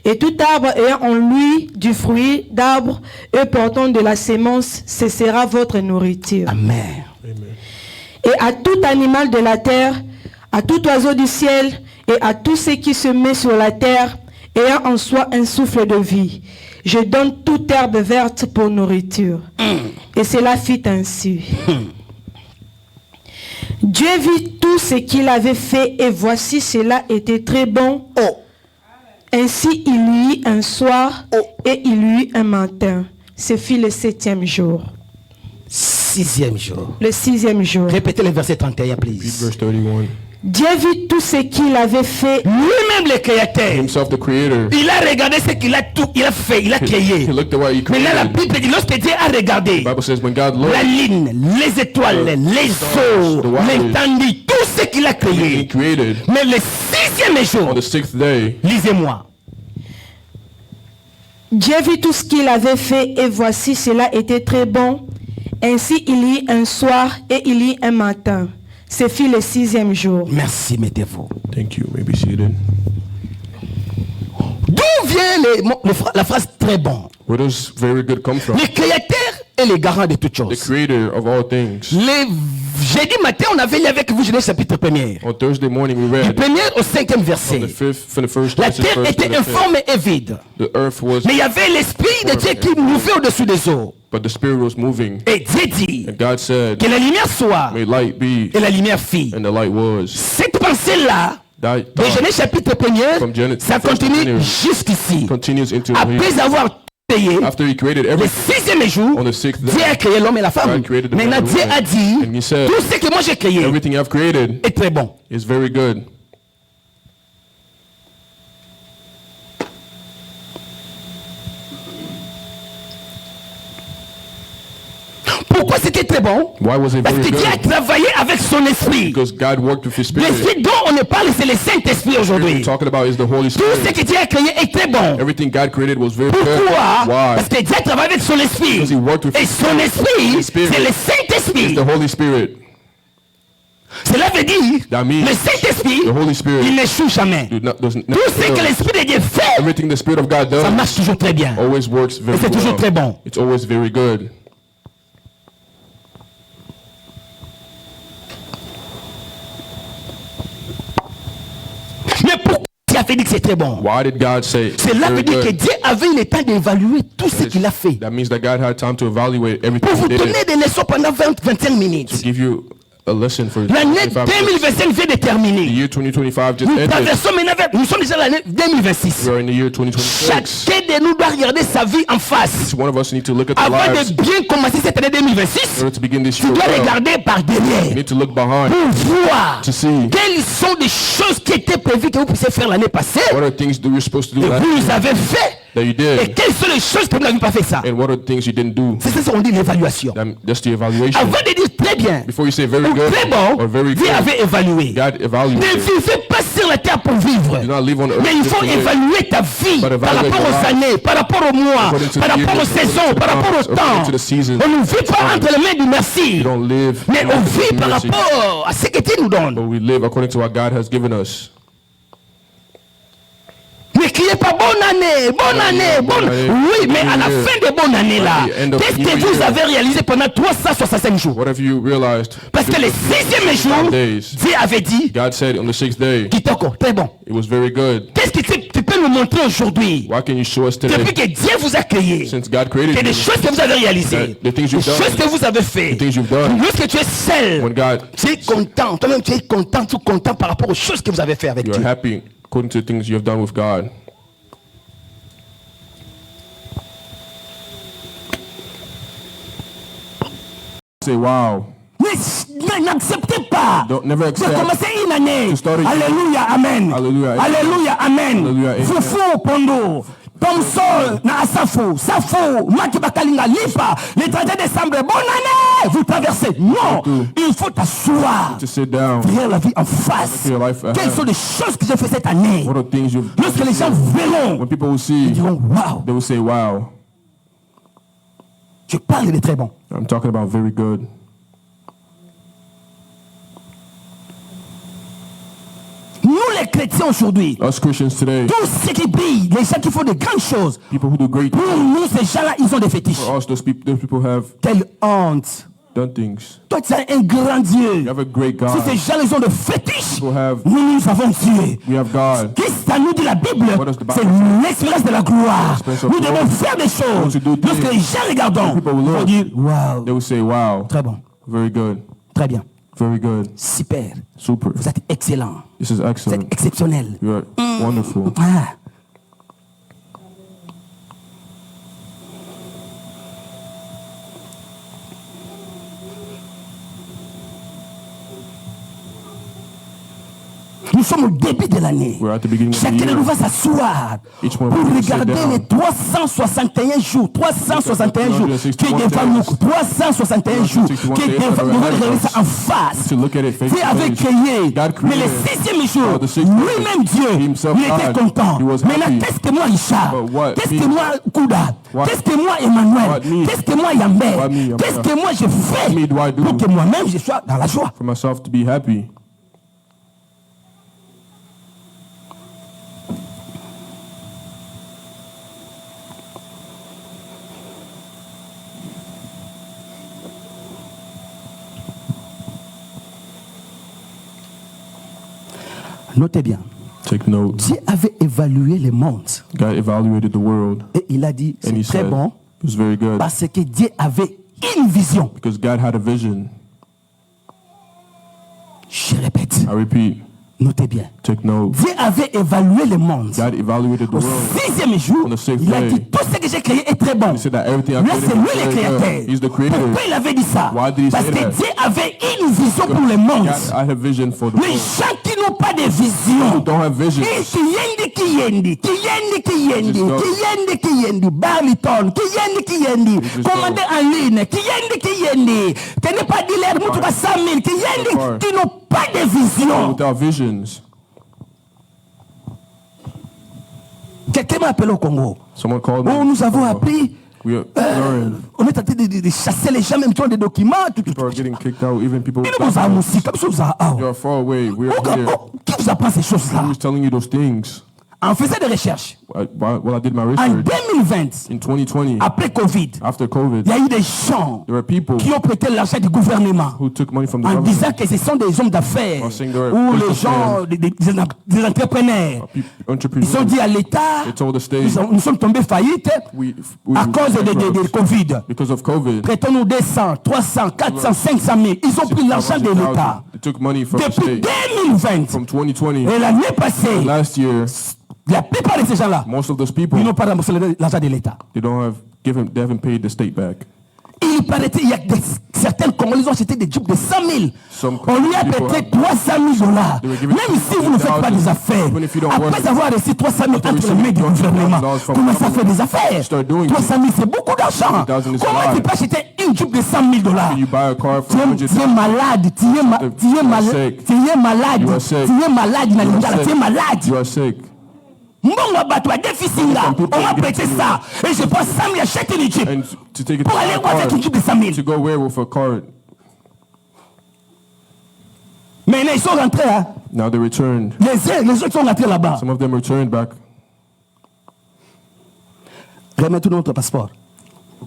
Et tout arbre ayant en lui du fruit d'arbre et portant de la sémence, ce sera votre nourriture. Amen. Et à tout animal de la terre, à tout oiseau du ciel et à tout ce qui se met sur la terre, ayant en soi un souffle de vie, je donne toute herbe verte pour nourriture. Et cela fit ainsi. Dieu vit tout ce qu'il avait fait et voici cela était très bon. Oh. Ainsi il y eut un soir et il y eut un matin. Ce fut le 7e jour. 6e jour. Le 6e jour. Répétez le verset 31, Read please. verse 31. Dieu vit tout ce qu'il avait fait. Lui-même le créateur. Himself, the creator. Il a regardé ce qu'il a tout, il a fait, il a créé. He looked at what he Maintenant la created. Bible dit, lorsque Dieu a regardé The Bible says when God la looked, lune, les étoiles, les eaux, the waters, l'étendue, tout ce qu'il a he créé. created Mais le 6e jour, on the 6th day. lisez-moi. Dieu vit tout ce qu'il avait fait et voici cela était très bon. Ainsi il y eut un soir et il y eut un matin. Ce fut le 6e jour. Merci, mettez-vous. Thank you. Maybe seated. D'où vient la phrase très bon? Where does very good come from? Le créateur est le garant de toutes The choses. creator of all things. Jeudi matin, on avait lu avec vous Genèse chapitre 1er. On Thursday morning we Du read 1er au 5e from verset. the first La to the terre first to était the fifth. informe et vide. The earth was, Mais il y avait l'esprit de Dieu qui mouvait au-dessus des eaux. but the spirit was moving. Et Dieu dit And God said, que la lumière soit. may light be, Et la lumière fit. and the light was. Cette pensée-là, That de thought Genèse chapitre 1er, From Genesis- ça first continue beginning, jusqu'ici. continues into Après avoir payé, after he created le everything 6e jour, on the 6th Dieu a day. créé l'homme et la femme. God created the Maintenant, man and Dieu woman. a dit, And he said, tout ce que moi j'ai créé everything I've created est très bon. is very good. Pourquoi c'était très bon? Why was it Parce very que Dieu a good? travaillé avec son esprit. Because God worked with his spirit. L'esprit dont on ne parle, c'est le Saint-Esprit What aujourd'hui. we're talking about is the Holy Tout ce Spirit. que Dieu a créé est très bon. Everything God created was very good. Pourquoi? Why? Parce que Dieu travaille avec son esprit. Because he worked with Et son esprit, Spirit. c'est le It's Saint-Esprit. the Holy Spirit. Cela veut dire, That means le Saint-Esprit, the Holy Spirit il n'échoue jamais. does not Tout ce que l'Esprit de Dieu fait, everything the Spirit of God ça does marche toujours très bien. always works very Et c'est toujours well. très bon. It's always very good. Mais pourquoi Dieu a fait dire que c'est très bon? Why did God say it's Cela very veut dire que good? Dieu avait eu le temps d'évaluer tout ce qu'il a fait. That means that God had time to evaluate everything Pour he vous did donner des leçons pendant 25 minutes. to give you a lesson for L'année 25 minutes. 2025 vient de The terminer. year 2025 just Nous ended. traversons maintenant, nous sommes déjà l'année 2026. We are in the year 2026. Chacun de nous doit regarder sa vie en face. Each one of us need to look at the Avant lives de bien commencer cette année in 2026, order to begin this tu year dois well. regarder par You derrière need to look behind pour voir to see quelles sont les choses qui étaient prévues que vous puissiez faire l'année passée what are things that you're supposed to do et last vous les year avez fait. that you Et did, quelles sont les choses que vous n'avez pas fait ça? and what are the things you didn't do. C'est ça qu'on dit l'évaluation. That's the evaluation. Avant de dire très bien Before you say very ou good très bon, or very Dieu good, avait évalué. God Ne evaluated. vivez pas sur la terre pour vivre. Do not live on earth Mais il just faut to live. évaluer ta vie But par evaluate rapport your aux life. années, par rapport aux mois, According to par the rapport years, aux saisons, according to par the rapport months, au according to temps. the seasons. On ne vit pas entre les mains du merci, We don't live mais on vit par mercy, rapport à ce que Dieu nous donne. but we live according to what God has given us. Ne criez pas bonne année, bonne année, bonne. année. Oui, mais à la fin de bonne année là, At the end of qu'est-ce the que new vous year. avez réalisé pendant 365 jours? What have you realized? Parce que le 6e jour, days. Dieu avait dit, God said on the 6th day, Kitoko, très bon. it was very good. Qu'est-ce que tu peux nous montrer aujourd'hui? Why can you show us Depuis today, que Dieu vous a créé, since God created que des you, choses que vous avez réalisées, the things des you've done, choses que vous avez fait, the things you've done, lorsque tu es seul, when God, tu es content, toi-même tu es content, tout content par rapport aux choses que vous avez fait avec you're Dieu. happy according to the things you have done with God. Say wow. N'acceptez pas Never de accept. commencer une année. To start a year. Alléluia, amen. Hallelujah. Alléluia, amen. Hallelujah, amen. Fufu pondo. Thompson na Asafo, Safo, Maki Bakalinga, Lipa, le 31 décembre, bonne année, vous traversez. Non, il faut t'asseoir, To sit down. faire la vie en face. Your life ahead. Quelles sont les choses que j'ai fait cette année? What are things you've Lorsque les gens verront, When people will see, ils diront, waouh, they will say, wow. je parle de très bon. I'm talking about very good. Nous les chrétiens aujourd'hui, Us Christians today, tous ceux qui brillent, les gens qui font de grandes choses, people who do great pour nous, ces gens-là, ils ont des fétiches. for us, those people have Quelle honte. done things. Toi, tu es un grand Dieu. You have a great Si ces God. gens ils ont des fétiches, People have, nous avons Dieu. we have God. Qu'est-ce que ça nous dit la Bible? What does the Bible C'est l'expérience de la gloire. Experience of Nous devons glory. faire des choses. to do things. Lorsque les gens regardent, People will ils vont look. dire, waouh, They will say, wow, très bon, very good, très bien, very good, super, super. vous êtes excellent, This is vous êtes excellent. exceptionnel. You are wonderful. Ah, Nous sommes au début de l'année. We're at the beginning of the Chacun de year. nous va s'asseoir Each pour one of us will sit regarder down. les 361 jours. 361 jours qui est devant nous. 361 jours qui est devant nous. Nous allons regarder ça en face. To look at it face Dieu to avait face. créé. God Mais le created. 6e jour, the sixth lui-même day, Dieu, himself il était God, content. he was Maintenant, happy. qu'est-ce que moi, Richard? But what Qu'est-ce me? que moi, Kouda? What? Qu'est-ce que moi, Emmanuel? What me? Qu'est-ce que moi, Yambert? What me, Yambert? Qu'est-ce que moi, je fais me do I do? pour que moi-même, je sois dans la joie? For myself to be happy. Notez bien. Take note. Dieu avait évalué le monde God evaluated the world et il a dit, and c'est he très said bon it was very good parce que Dieu avait une vision. because God had a vision. Je répète, I repeat, notez bien. take note. Dieu avait évalué le monde. God evaluated the Au world. 6e jour, On the sixth il a day. dit, tout ce que j'ai créé est très bon. He said that everything I Là, created c'est lui was le very créateur. good. He's the creator. Pourquoi il avait dit ça? Why did he Parce say que that? Dieu avait une vision pour le monde. God, I have vision for the Les world. gens qui n'ont pas de Who vision, don't have vision. Bariton, commandé en ligne, qui n'est pas dealer, Moutoura 100 000, qui n'ont pas de vision. Without visions. Quelqu'un m'a appelé au Congo. Someone called me. Oh, nous avons appris, We are learned. on est en train de chasser les gens, même qui ont des documents. People are getting kicked out. Even people. Qui nous a annoncé, comme ça, vous a- You are far away. We are here. Qui vous apprend ces choses-là? Who's telling you those things? En faisant des recherches, Well, I did my en research 2020, in 2020. après Covid, After COVID, il y a eu des gens there were people qui ont prêté l'argent du gouvernement who took money from the en government. disant que ce sont des hommes d'affaires Or saying they were ou les businessmen. gens, des entrepreneurs. Ils ont Entrepreneurs. dit à l'État, They told the state, nous sommes tombés faillites we à cause de Covid. because of COVID. Prêtons-nous 200, 300, 400, 500 000. Ils ont pris l'argent de l'État. They took money from the Depuis state 2020 from 2020. et l'année passée, Last year, la plupart de ces gens-là, most of those people, ils n'ont pas remboursé l'argent de l'État. they haven't paid the state back. Il paraît qu'il y a certains Congolais ont acheté des jupes de 100 000. Some On lui a people prêté have- 300 000 $. They were giving Même si vous ne faites pas des affaires, even if you don't après work, avoir reçu 300 000 entre les mains du gouvernement, from commencez à faire des affaires. start doing 300 000, c'est beaucoup d'argent. 300,000 is a Comment lot. tu peux acheter une jupe de 100 000 $? You buy a car Tu for es 100,000. malade, tu es malade, tu es malade, sick. tu es malade, You are sick. tu es malade, na You are Lingala, tu es sick. malade. You are sick. Mbongo bato a déficinga, Some people on m'a give prêté it to ça, et je prends 100 000, achète une jupe. And to take it Pour to aller a où avec car, une jupe de 100 000? to go where with a car. Maintenant, ils sont rentrés, hein. Now they returned. Les autres sont rentrés là-bas. Some of them returned back. Remettez-nous notre passeport.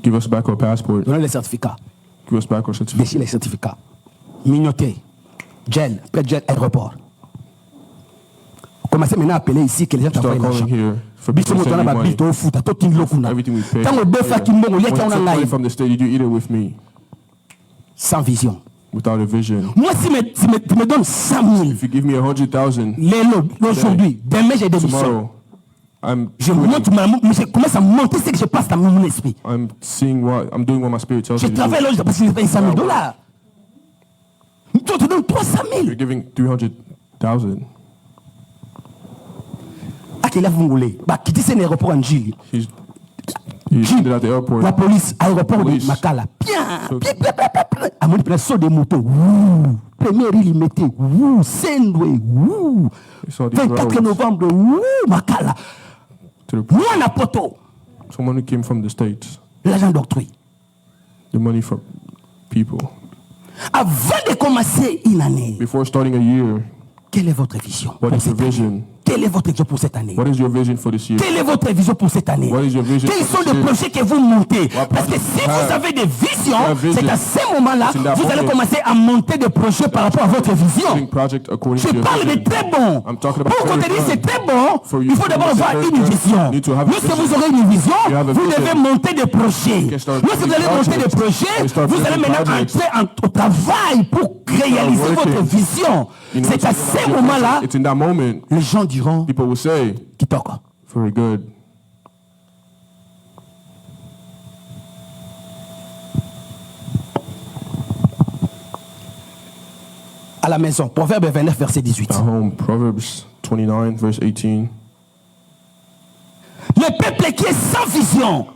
Give us back our passport. Donnez les certificats. Give us back our Déchirez certificate. les certificats. Mignoté. Gel. Près de gel, aéroport. Commencez maintenant à appeler ici que les gens t'envoient Start l'argent. calling here for Biso people to moto send na you ba money. bito futa to tinglo kuna. Everything we pay. Tango defa kimbongo When leka you ona took money ngai. from the state, did you eat it with me? Sans vision. Without a vision. Moi si tu me donnes 100 000, If you give me 100,000 aujourd'hui, demain j'ai des missions. tomorrow, I'm Je commence à monter ce que je passe dans mon esprit. I'm doing what my spirit tells Je me to do. travaille là, je passe 100 000 $. Toi tu donnes 300 000. You're giving 300,000. Akela vungule. Ba kiti c'est l'aéroport en Njili. He's ended at the airport. La police, aéroport de Police. Makala. Bien, So- bien, bien, bien, bien, bien. À mon plein saut des motos. Ouh. Premier il mettait. Ouh. Sendwe. Ouh. They saw these 24 roads novembre. Ouh. Makala. to the, Moi, na poto. someone who came from the States. L'argent d'octroi. The money from people. Avant de commencer une année, Before starting a year, quelle est votre vision what pour is your cette année? vision? Quelle est votre vision pour cette année? What is your vision for this year? Quelle est votre vision pour cette année? What is your vision Quels for sont this les year? projets que vous montez? What Parce que projects si you vous have? avez des visions, You have vision. c'est à ce moment-là It's in that vous allez moment. commencer à monter des projets par rapport à votre vision. Doing project according Je to your parle de vision. très bon. I'm talking about Pour qu'on te very dise c'est good. très bon, For you il faut to d'abord say avoir very une good, vision. you need to have a Lorsque vision. vous aurez une vision, You have a vous vision. devez monter des projets. can start Lorsque vous building allez monter des projects. projets, You start vous allez building maintenant projects. entrer au travail pour réaliser working. votre vision. You know, C'est à it's ce moment-là, It's in that moment les gens diront people will say, Kitoko. very good. À la maison, Proverbe 29, verset 18. At home, Proverbs 29, verse 18. Le peuple qui est sans vision,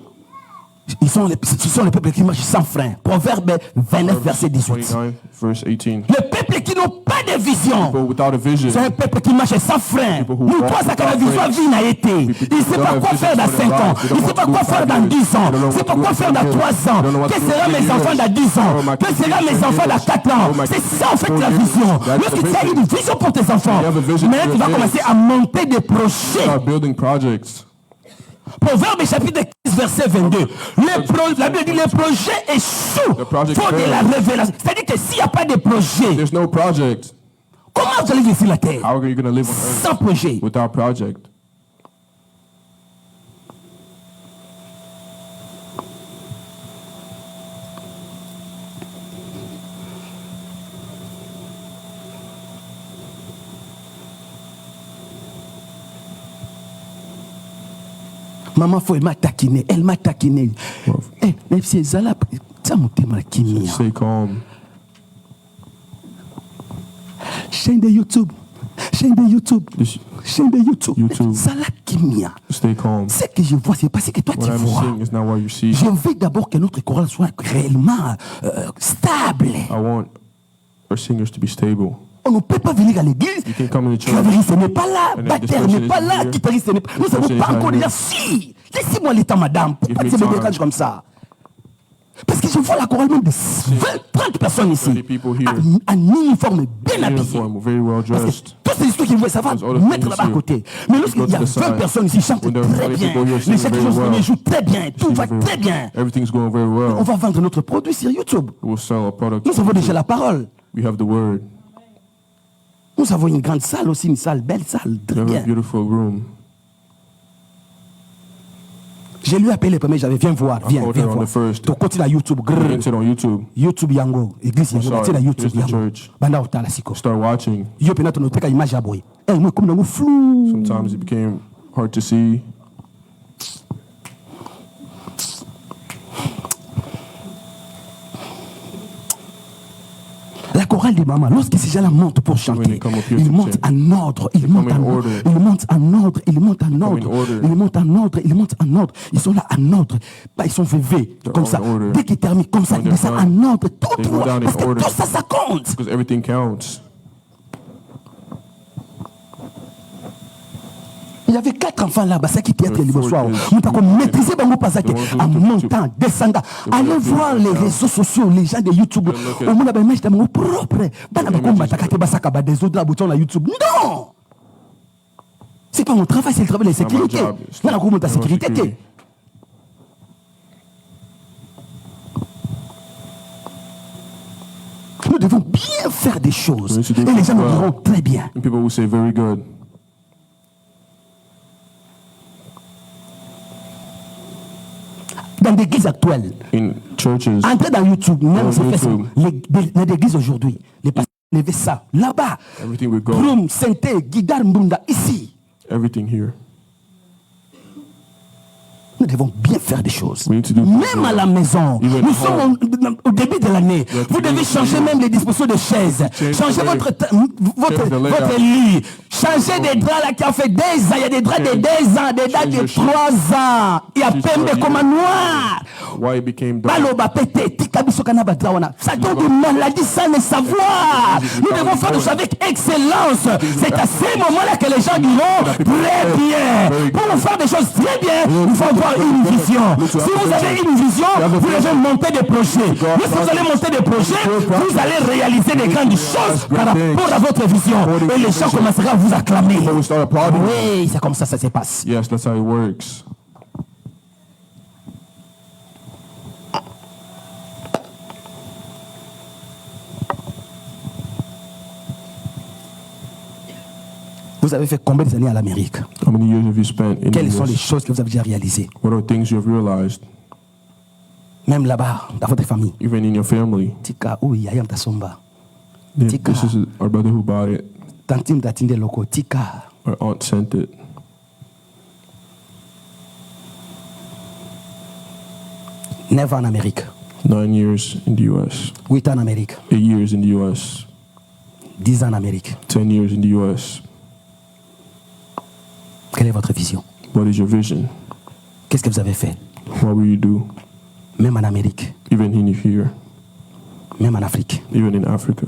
ce sont les peuples qui marchent sans frein. Proverbe 29, verset 18. 29, verse 18. Le peuple qui n'ont pas de vision, People without a vision. c'est un peuple qui marche sans frein. People who Nous, walk toi, ça without la vision friends. vie n'a été. Il ne sait pas quoi faire dans 5 ans. Il ne sait pas quoi faire dans 10 ans. Il ne sait pas quoi faire dans 3 ans. Que seront mes enfants dans 10 ans? Que seront mes enfants dans 4 ans? C'est ça en fait la vision. Lorsque tu as une vision pour tes enfants, maintenant tu vas commencer à monter des projets. Start building projects. Proverbe chapitre 15 verset 22. La Bible dit les projets échouent. Faut de la révélation. C'est-à-dire que s'il n'y a pas de projet, There's no project. comment vous allez vivre sur la terre? How are you going to live on earth Sans projet. without project? Maman, elle m'a taquiné. Elle m'a taquiné. Eh, mais c'est Zala. Ça m'a taquiné. Stay calm. Chaîne de YouTube. Chaîne de YouTube. Just Chaîne de YouTube. YouTube. Zala Kimia. stay calm. Ce que je vois, c'est pas ce que toi tu What I'm vois. seeing is not what you see. Je veux d'abord que notre chorale soit réellement stable. I want our singers to be stable. On ne peut pas venir à l'église. You can come in the church. Claveriste n'est pas là, And then batteur this n'est pas person is là, here. guitariste n'est pas là. Nous This savons person pas is encore here. déjà. Si, laissez-moi le temps, madame. Pourquoi Give tu me me time. déranges comme ça? Parce que je vois la chorale même de 20, 30 personnes ici. 30 people here. En uniforme, bien habillé. Uniform, very well Parce que dressed. toutes ces histoires qu'ils voient, ça va There's other mettre things là-bas à here. côté. Mais lorsqu'il y a Go to the 20 side. personnes ici, ils chantent When there are très 20 bien. people here Les singing chefs very well. jouent très bien. Tout va Singing très bien. Everything's going very On well. va vendre notre produit sur YouTube. We'll sell our product. Nous avons déjà la parole. We have the word. Nous avons une grande salle aussi, une salle, belle salle. We Très have a bien. beautiful room. Je lui ai appelé le premier, j'avais viens voir, viens, called viens her on voir. the first. Tu continues à YouTube, You grrr. can sit on YouTube. YouTube yango, église yango, Sorry, tu na YouTube here's the yango. church. Banda utala siko. Start watching. Yo pena to noteka image ya boy. Eh, moi comme nango flou. Sometimes it became hard to see. La chorale des mamans, lorsque ces gens-là montent pour chanter, When they come up here ils to montent sing, en ordre, ils montent in en ordre, order. ils montent en ordre, ils montent en ordre, order. ils montent en ordre, ils montent en ordre. Ils sont là en ordre, pas ils sont vivés comme all ça. in order. Dès qu'ils terminent comme ça, When ils descendent they're done, en ordre, tout they go droit, down in parce que order. tout ça, ça compte. Because everything counts. Il y avait 4 enfants là-bas, ça qui était The le four soir. kids. Nous avons maîtrisé Bango Pazake The ones who en took montant, descendant. Allez were voir doing les it. réseaux sociaux, les gens de YouTube. look at- Au monde, image de Bango propre. Bana Bango images Matakate Basaka, des autres là, bouton la YouTube. Non! C'est pas mon travail, c'est le travail de la Not my sécurité. job. It's Là, on monte la not sécurité. security. Nous devons bien faire des choses. We need to do Et les gens nous well. diront très bien. And people will say very good. Dans l'église actuelle, In churches, entrez dans YouTube, même On c'est fait ça. YouTube. Dans l'église aujourd'hui, les pasteurs levaient ça. Là-bas, everything will go. Broum, Sente, Guidar, Mbunda, ici. Everything here. Nous devons bien faire des choses. We need to do Même à la maison. Even Nous at sommes au début de l'année. have Vous to devez do- changer même les dispositions de chaises. Change Changer the votre, layout. votre, Change the layout. votre lit. Changer des draps là qui ont fait 2 ans. Il y a des draps de 2 ans, des draps de Change the 3 ans. Il y a Change pembe the comme un noir. Why it became dark. Baloba pété, tika biso kana badra wana. Ça donne une maladie sans le savoir. Nous devons faire des choses avec excellence. C'est à ces moments-là que les gens diront très bien. Pour nous faire des choses très bien, il faut avoir une vision. Si vous avez une vision, vous devez monter des projets. Lorsque vous allez monter des projets, vous allez réaliser des grandes choses par rapport à votre vision. Et les gens commenceront à vous acclamer. People will start applauding. Oui, c'est comme ça se passe. Yes, that's how it works. Vous avez fait combien d'années à l'Amérique? How many years have you spent in Quelles the sont les US? choses que vous avez déjà réalisées? What are things you have realized, Même là-bas, dans votre famille. even in your family? Tika, oui, yaya mtasomba. Tika. This is our brother who bought it. Tantim tatinde loko. Tika. Our aunt sent it. Neuf ans en Amérique. 9 years in the US. 8 ans en Amérique. 8 years in the US. 10 ans en Amérique. 10 years in the US. Quelle est votre vision? What is your vision? Qu'est-ce que vous avez fait? What will you do? Même en Amérique, Even in here, même en Afrique. even in Africa.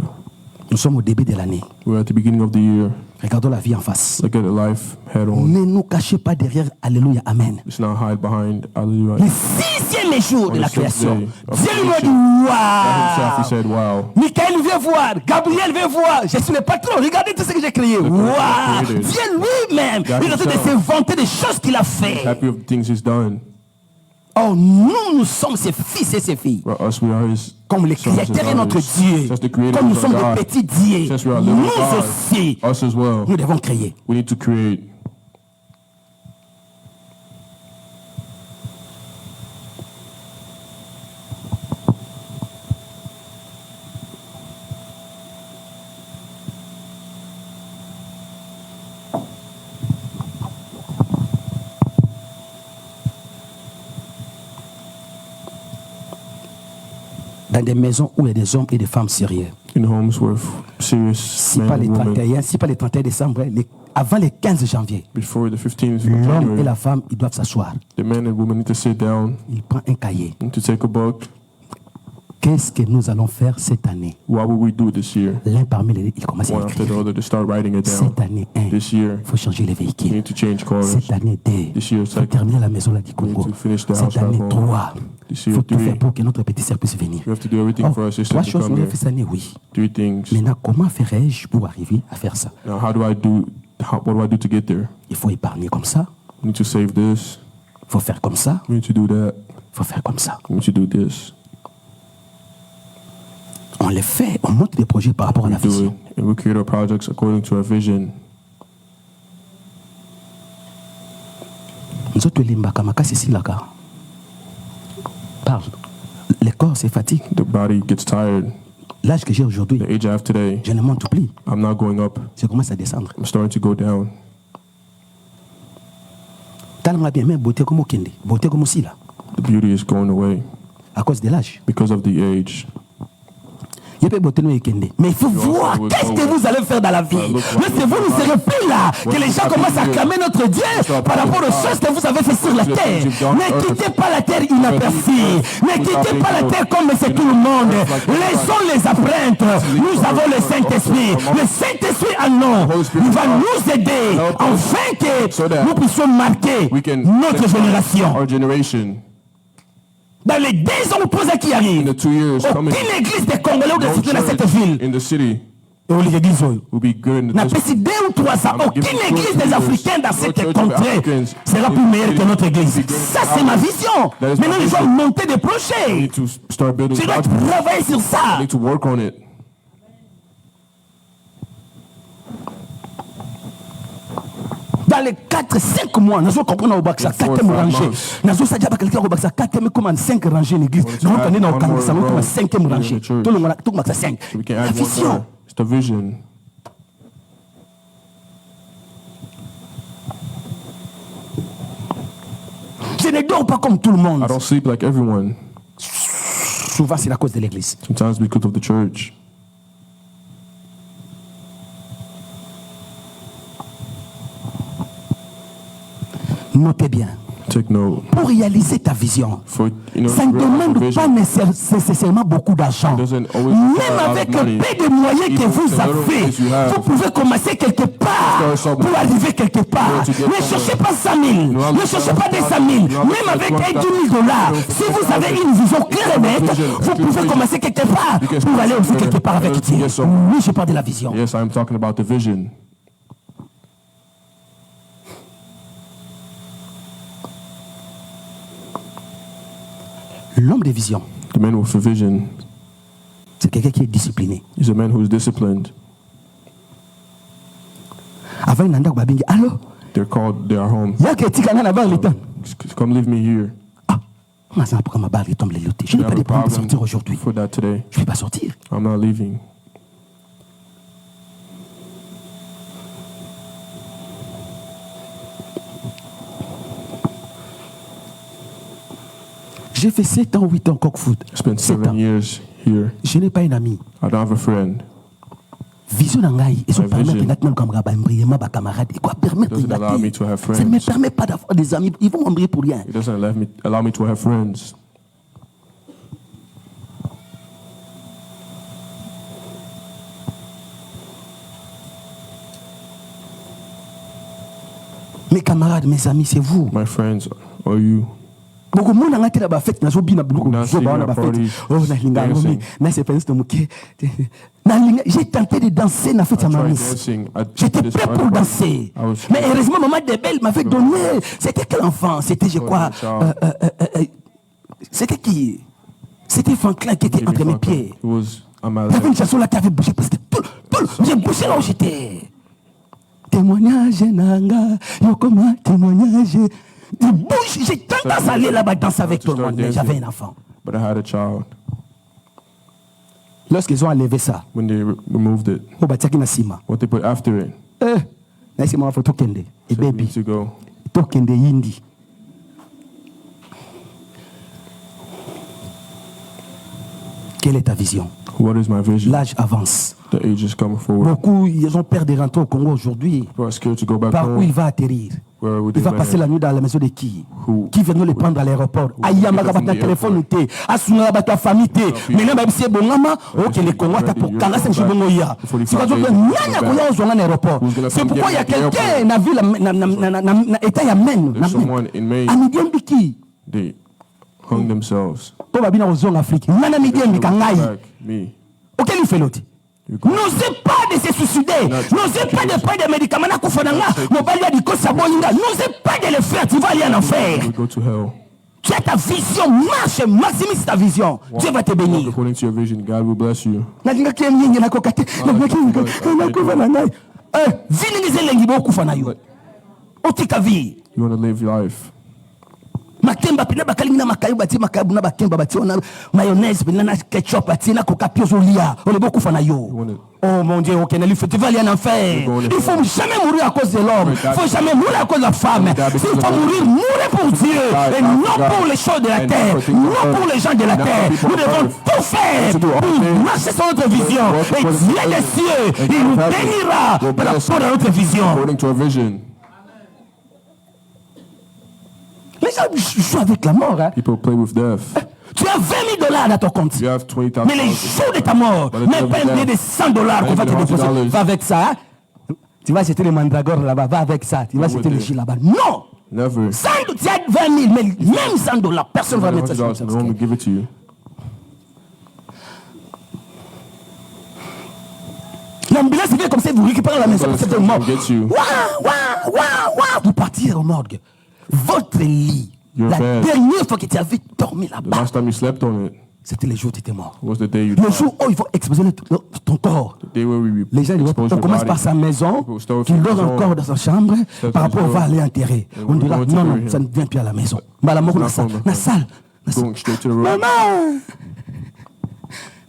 Nous sommes au début de l'année. We're at the beginning of the year. Regardons la vie en face. Look at the life head on. Ne nous cachez pas derrière Alléluia, Amen. Let's not hide behind Hallelujah. Le 6e jour de la création, day of Dieu lui a dit himself, he waouh. said, wow. Michael veut voir, Gabriel veut voir. Je suis le patron. Regardez tout ce que j'ai créé. Waouh. created. Dieu lui-même, God il est en train de himself. s'inventer des choses qu'il a fait. Happy of the things he's done. Oh, nous sommes ses fils et ses filles. For us, we are his Comme le sons and Créateur est notre daughters. Dieu. Since the Creator Comme nous is sommes our des God. petits dieux. Since we are Nous little God, aussi, us as well. nous devons créer. We need to create. Dans des maisons où il y a des hommes et des femmes sérieux. In homes where serious Si men pas and les women. 31, si pas les 31 décembre, avant le 15 janvier, Before the 15th of l'homme et January, la femme, ils doivent s'asseoir. the men and women need to sit down, Il prend un cahier. need to take a book. Qu'est-ce que nous allons faire cette année? What will we do this year? L'un parmi les il commence à One after the écrire. other to start writing it down. Cette année, This year, il faut changer les we véhicules. need to change cars. Cette année, 2, This year, il faut second. terminer la maison là du We need Congo. to finish the house Cette année, back home. 3, This il year, faut tout 3. faire pour que notre petit cercle puisse venir. We have to do everything Oh, for our sister 3 to choses come qu'on a here. fait cette année, oui. 3 things. Maintenant, comment ferais-je pour arriver à faire ça? Now, what do I do to get there? Il faut épargner comme ça. We need to save this. Il faut faire comme ça. We need to do that. Il faut faire comme ça. We need to do this. On les fait, on monte des projets par rapport à We la do it. vision. And we create our projects according to our vision. Nous autres, les mbakamakasi, c'est ici, là, car. Parle. Le corps se fatigue. The body gets tired. L'âge que j'ai aujourd'hui, The age I have today, je ne monte plus. I'm not going up. Je commence à descendre. I'm starting to go down. Tellement bien, mais beauté comme au Kende. Beauté comme aussi, là. The beauty is going away À cause de l'âge. because of the age. Il peut beauté nous Kende. Mais il faut voir qu'est-ce que vous allez faire dans la vie. Laissez-vous, nous ne serez plus là. Que les gens commencent à clamer notre Dieu par rapport aux choses que vous avez fait sur la terre. Ne quittez pas la terre inaperçue. Ne quittez pas la terre comme c'est tout le monde. Laissons les apprêtres. Nous avons le Saint-Esprit. Le Saint-Esprit en nous, il va nous aider afin que nous puissions marquer We can notre génération. our generation Dans les 2 ans ou 3 ans qui in arrivent, the 2 years coming. aucune église des Congolais ou No de cité dans cette church ville. in the city Et on les églises, will be good in n'a this. pas 2 ou 3 ans. Aucune église des Africains dans cette contrée sera plus meilleure que notre église. Ça, c'est ma vision. Maintenant, nous devons monter des We projets. need to start building Tu dois projects. travailler sur We ça. need to work on it. Dans les 4-5 mois, nous allons comprendre au Baksa, 4e rangée. Nous allons savoir quelqu'un au Baksa, 4e comme 5 rangées en église. Nous allons connaître dans le salon comme 5e rangée. Tout le monde a tout 5. So we can La add one vision. more. It's the vision. Je ne dors pas comme tout le monde. I don't sleep like everyone. Souvent, c'est la cause de l'église. Sometimes because of the church. Notez bien. Take note. Pour réaliser ta vision, For in order ça ne to realize demande the pas vision, nécessairement beaucoup d'argent. doesn't always Même require a lot of avec money. le peu de moyens que Even vous with the little avez, things you have, vous pouvez commencer quelque part start somewhere. pour arriver quelque part. To get Ne cherchez pas 100 000, No, ne cherchez pas des 100 000. Même avec 10 000 $, si vous avez une vision claire et nette, vous pouvez commencer quelque part pour aller aussi quelque part avec Dieu. Oui, je parle de la vision. Yes, I'm talking about the vision. L'homme de vision, The man with a vision c'est quelqu'un qui est discipliné. is a man who is disciplined. Avant, il n'a pas dit, allô, They are home. il y a quelqu'un qui a le temps. Come leave me here. Ah, moi, ça pourquoi ma barre tombe les lotés. Je n'ai I pas have de a problème de problem sortir aujourd'hui. for that today. Je ne vais pas sortir. I'm not leaving. J'ai fait 7 ans, 8 ans coq foot. I spent 7 7 ans. years here. Je n'ai pas un ami. I don't have a friend. Vision vision d'Angaï, et ça My permet vision ma camarade, et quoi permettre doesn't allow me to have ça ne me friends. permet pas d'avoir des amis, ils vont m'embrayer pour rien. It doesn't allow me to have friends. Mes camarades, mes amis, c'est vous. My friends are you. Beaucoup de monde a été là-bas fête, n'a pas bien beaucoup Now de seeing gens our parties, oh na linga dancing. ngomi, na c'est pas de moquer. J'ai tenté de danser na fête à I ma tried miss. dancing at J'étais this prêt party. pour danser. I was Mais heureusement, maman Debelle m'avait donné. C'était quel enfant? C'était, je crois. C'était qui? C'était Franklin qui était entre mes pieds. It was on my Il y avait une left. chanson là qui avait bougé parce que j'ai bougé là où j'étais. Témoignage, Nanga. Yo, comment témoignage? Il bouge. J'ai tendance à aller là-bas danser avec tout le monde. Mais j'avais un enfant. But I had a child. Lorsqu'ils ont enlevé ça, When they removed it, au Batiaki Nasima. what they put after it, Nasima a fait Tokende. Et said me baby. to go. Tokende Yindi. Quelle est ta vision? What is my vision? L'âge avance. The age is coming forward. Beaucoup, ils ont peur de rentrer au Congo aujourd'hui. People are scared to go back Par où il home. va atterrir? Where would Il they va passer land? la nuit dans la maison de qui? Who? Qui vient nous les prendre à l'aéroport? Ayama pick up from na the téléphone te. Asuna ba ta famille te. Maintenant ba bisi bongama, OK les Congolais ta pour kanga c'est bongo ya. C'est quoi donc nyanya ko ya ozonga na aéroport. C'est pourquoi il y a quelqu'un na ville na état ya men. There's someone in Maine. Amidiam biki. They hung themselves. Po ba bina ozonga Afrique. Nana midiam bikangai. Back, me. OK lui fait l'autre. N'osez pas de se suicider. N'osez pas de prendre des médicaments. N'osez pas de le faire. Tu vas aller en enfer. We go to hell. Tu as ta vision. Marche. Maximise ta vision. Dieu va te Walk bénir. according to your vision. God will bless you. You want to live your life. Makemba pina bakalingi na makayu bati makabu na bakemba bati ona mayonnaise pina na ketchup bati na coca piozolia on est beaucoup fana yo. Oh mon Dieu, OK, il faut aller en enfer. Il faut jamais mourir à cause de l'homme. Il faut jamais mourir à cause de la femme. Il faut mourir pour Dieu et non pour les choses de la terre, non pour les gens de la terre. Nous devons tout faire pour marcher sur notre vision. Et Dieu des cieux, il nous bénira par rapport à notre vision. According to our vision. Les gens jouent avec la mort. Hein? People play with death. Tu as $20,000 dans ton compte. You have $20,000. Mais les jours de ta mort, même pas un billet de $100 qu'on va te déposer. Va avec ça. Hein? Tu vas acheter les mandragores là-bas. Va avec ça. Tu vas acheter les jus là-bas. Non! Never. 100, tu as 20 000, mais même $100, personne ne va mettre ça sur $100, no one will give it to you. L'ambulance vient comme ça, vous récupérez la maison. C'est un mort. Get you. Vous partirez au morgue. Votre lit, Your la bed. dernière fois que tu avais dormi The là-bas, last time you slept on it c'était le jour où tu étais mort. was the day you Le died. jour où ils vont exposer ton corps. The day where we Les gens, expose on your commence body. par sa maison, People start with qu'il your dort maison. encore dans sa chambre, Start par with rapport, on his va door. aller enterrer. And On we're dira, going to non, bury non, him. ça ne vient plus à la maison. Malamoko, It's not na from the salle. Going straight to the room. Maman!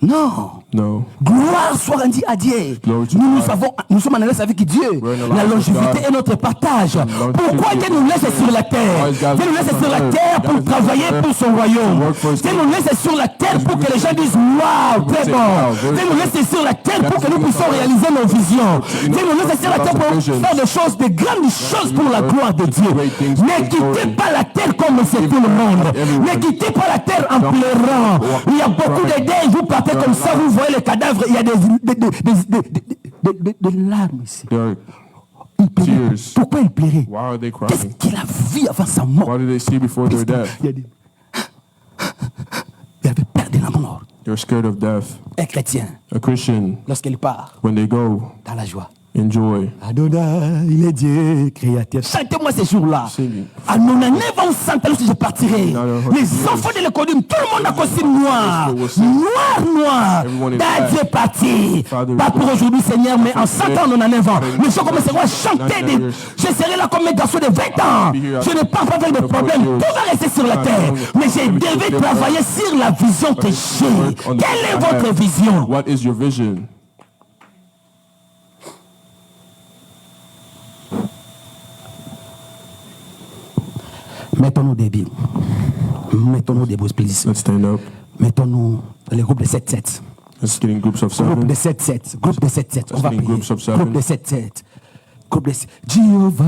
Non! No. Gloire soit rendue à Dieu. Glory to Nous, God. nous sommes en alliance avec Dieu. We're in La alliance with longévité God. est notre partage. longevity Pourquoi Dieu nous laisse sur la terre? Why is God Dieu nous laisse on sur la earth? terre pour God is travailler on earth pour son royaume. work for his Dieu nous laisse sur la terre pour que les gens disent waouh, très say, bon. wow, very Dieu nous good. laisse sur la terre pour God que is nous on puissions earth. réaliser nos visions. Dieu nous laisse sur la terre pour visions. faire des choses, de grandes choses pour la gloire de Dieu. Great things Ne for quittez glory. pas la terre comme c'est tout le monde. everyone. Ne quittez pas la terre en pleurant. Il y a beaucoup de deuils, vous partez comme ça, vous voyez les cadavres, il y a des larmes ici. There are Il plairait. tears. Pourquoi il plairait? Why are they Qu'est-ce crying? qu'il a vu avant sa mort? What did they see before their death? Il avait peur de la mort. They're scared of death. Un chrétien, A Christian, lorsqu'il part when they go, dans la joie. enjoy. Adonai, il est Dieu, créateur. Chantez-moi ces jours-là. Singing. À mon année, on s'entend lorsque je partirai. Les enfants de l'école, tout le monde a costume noir. Noir. Everyone is Dieu est parti. Pas pour aujourd'hui, Seigneur, mais en 100 ans, on en avant. Les gens commenceront à chanter. Je serai là comme un garçon de 20 ans. Je ne pars pas avec des problèmes. Tout va rester sur la terre. Mais je devais travailler sur la vision que j'ai. Quelle est votre vision? What is your vision? Mettons-nous debout. Mettons-nous debout, please. Let's stand up. Mettons-nous dans le groupe de 7-7. Let's get in groups of Groupe 7. de 7-7. Groupe de 7-7. On va Let's be in prier. groups of seven. Groupe de 7-7. Groupe de 7. Jéhovah,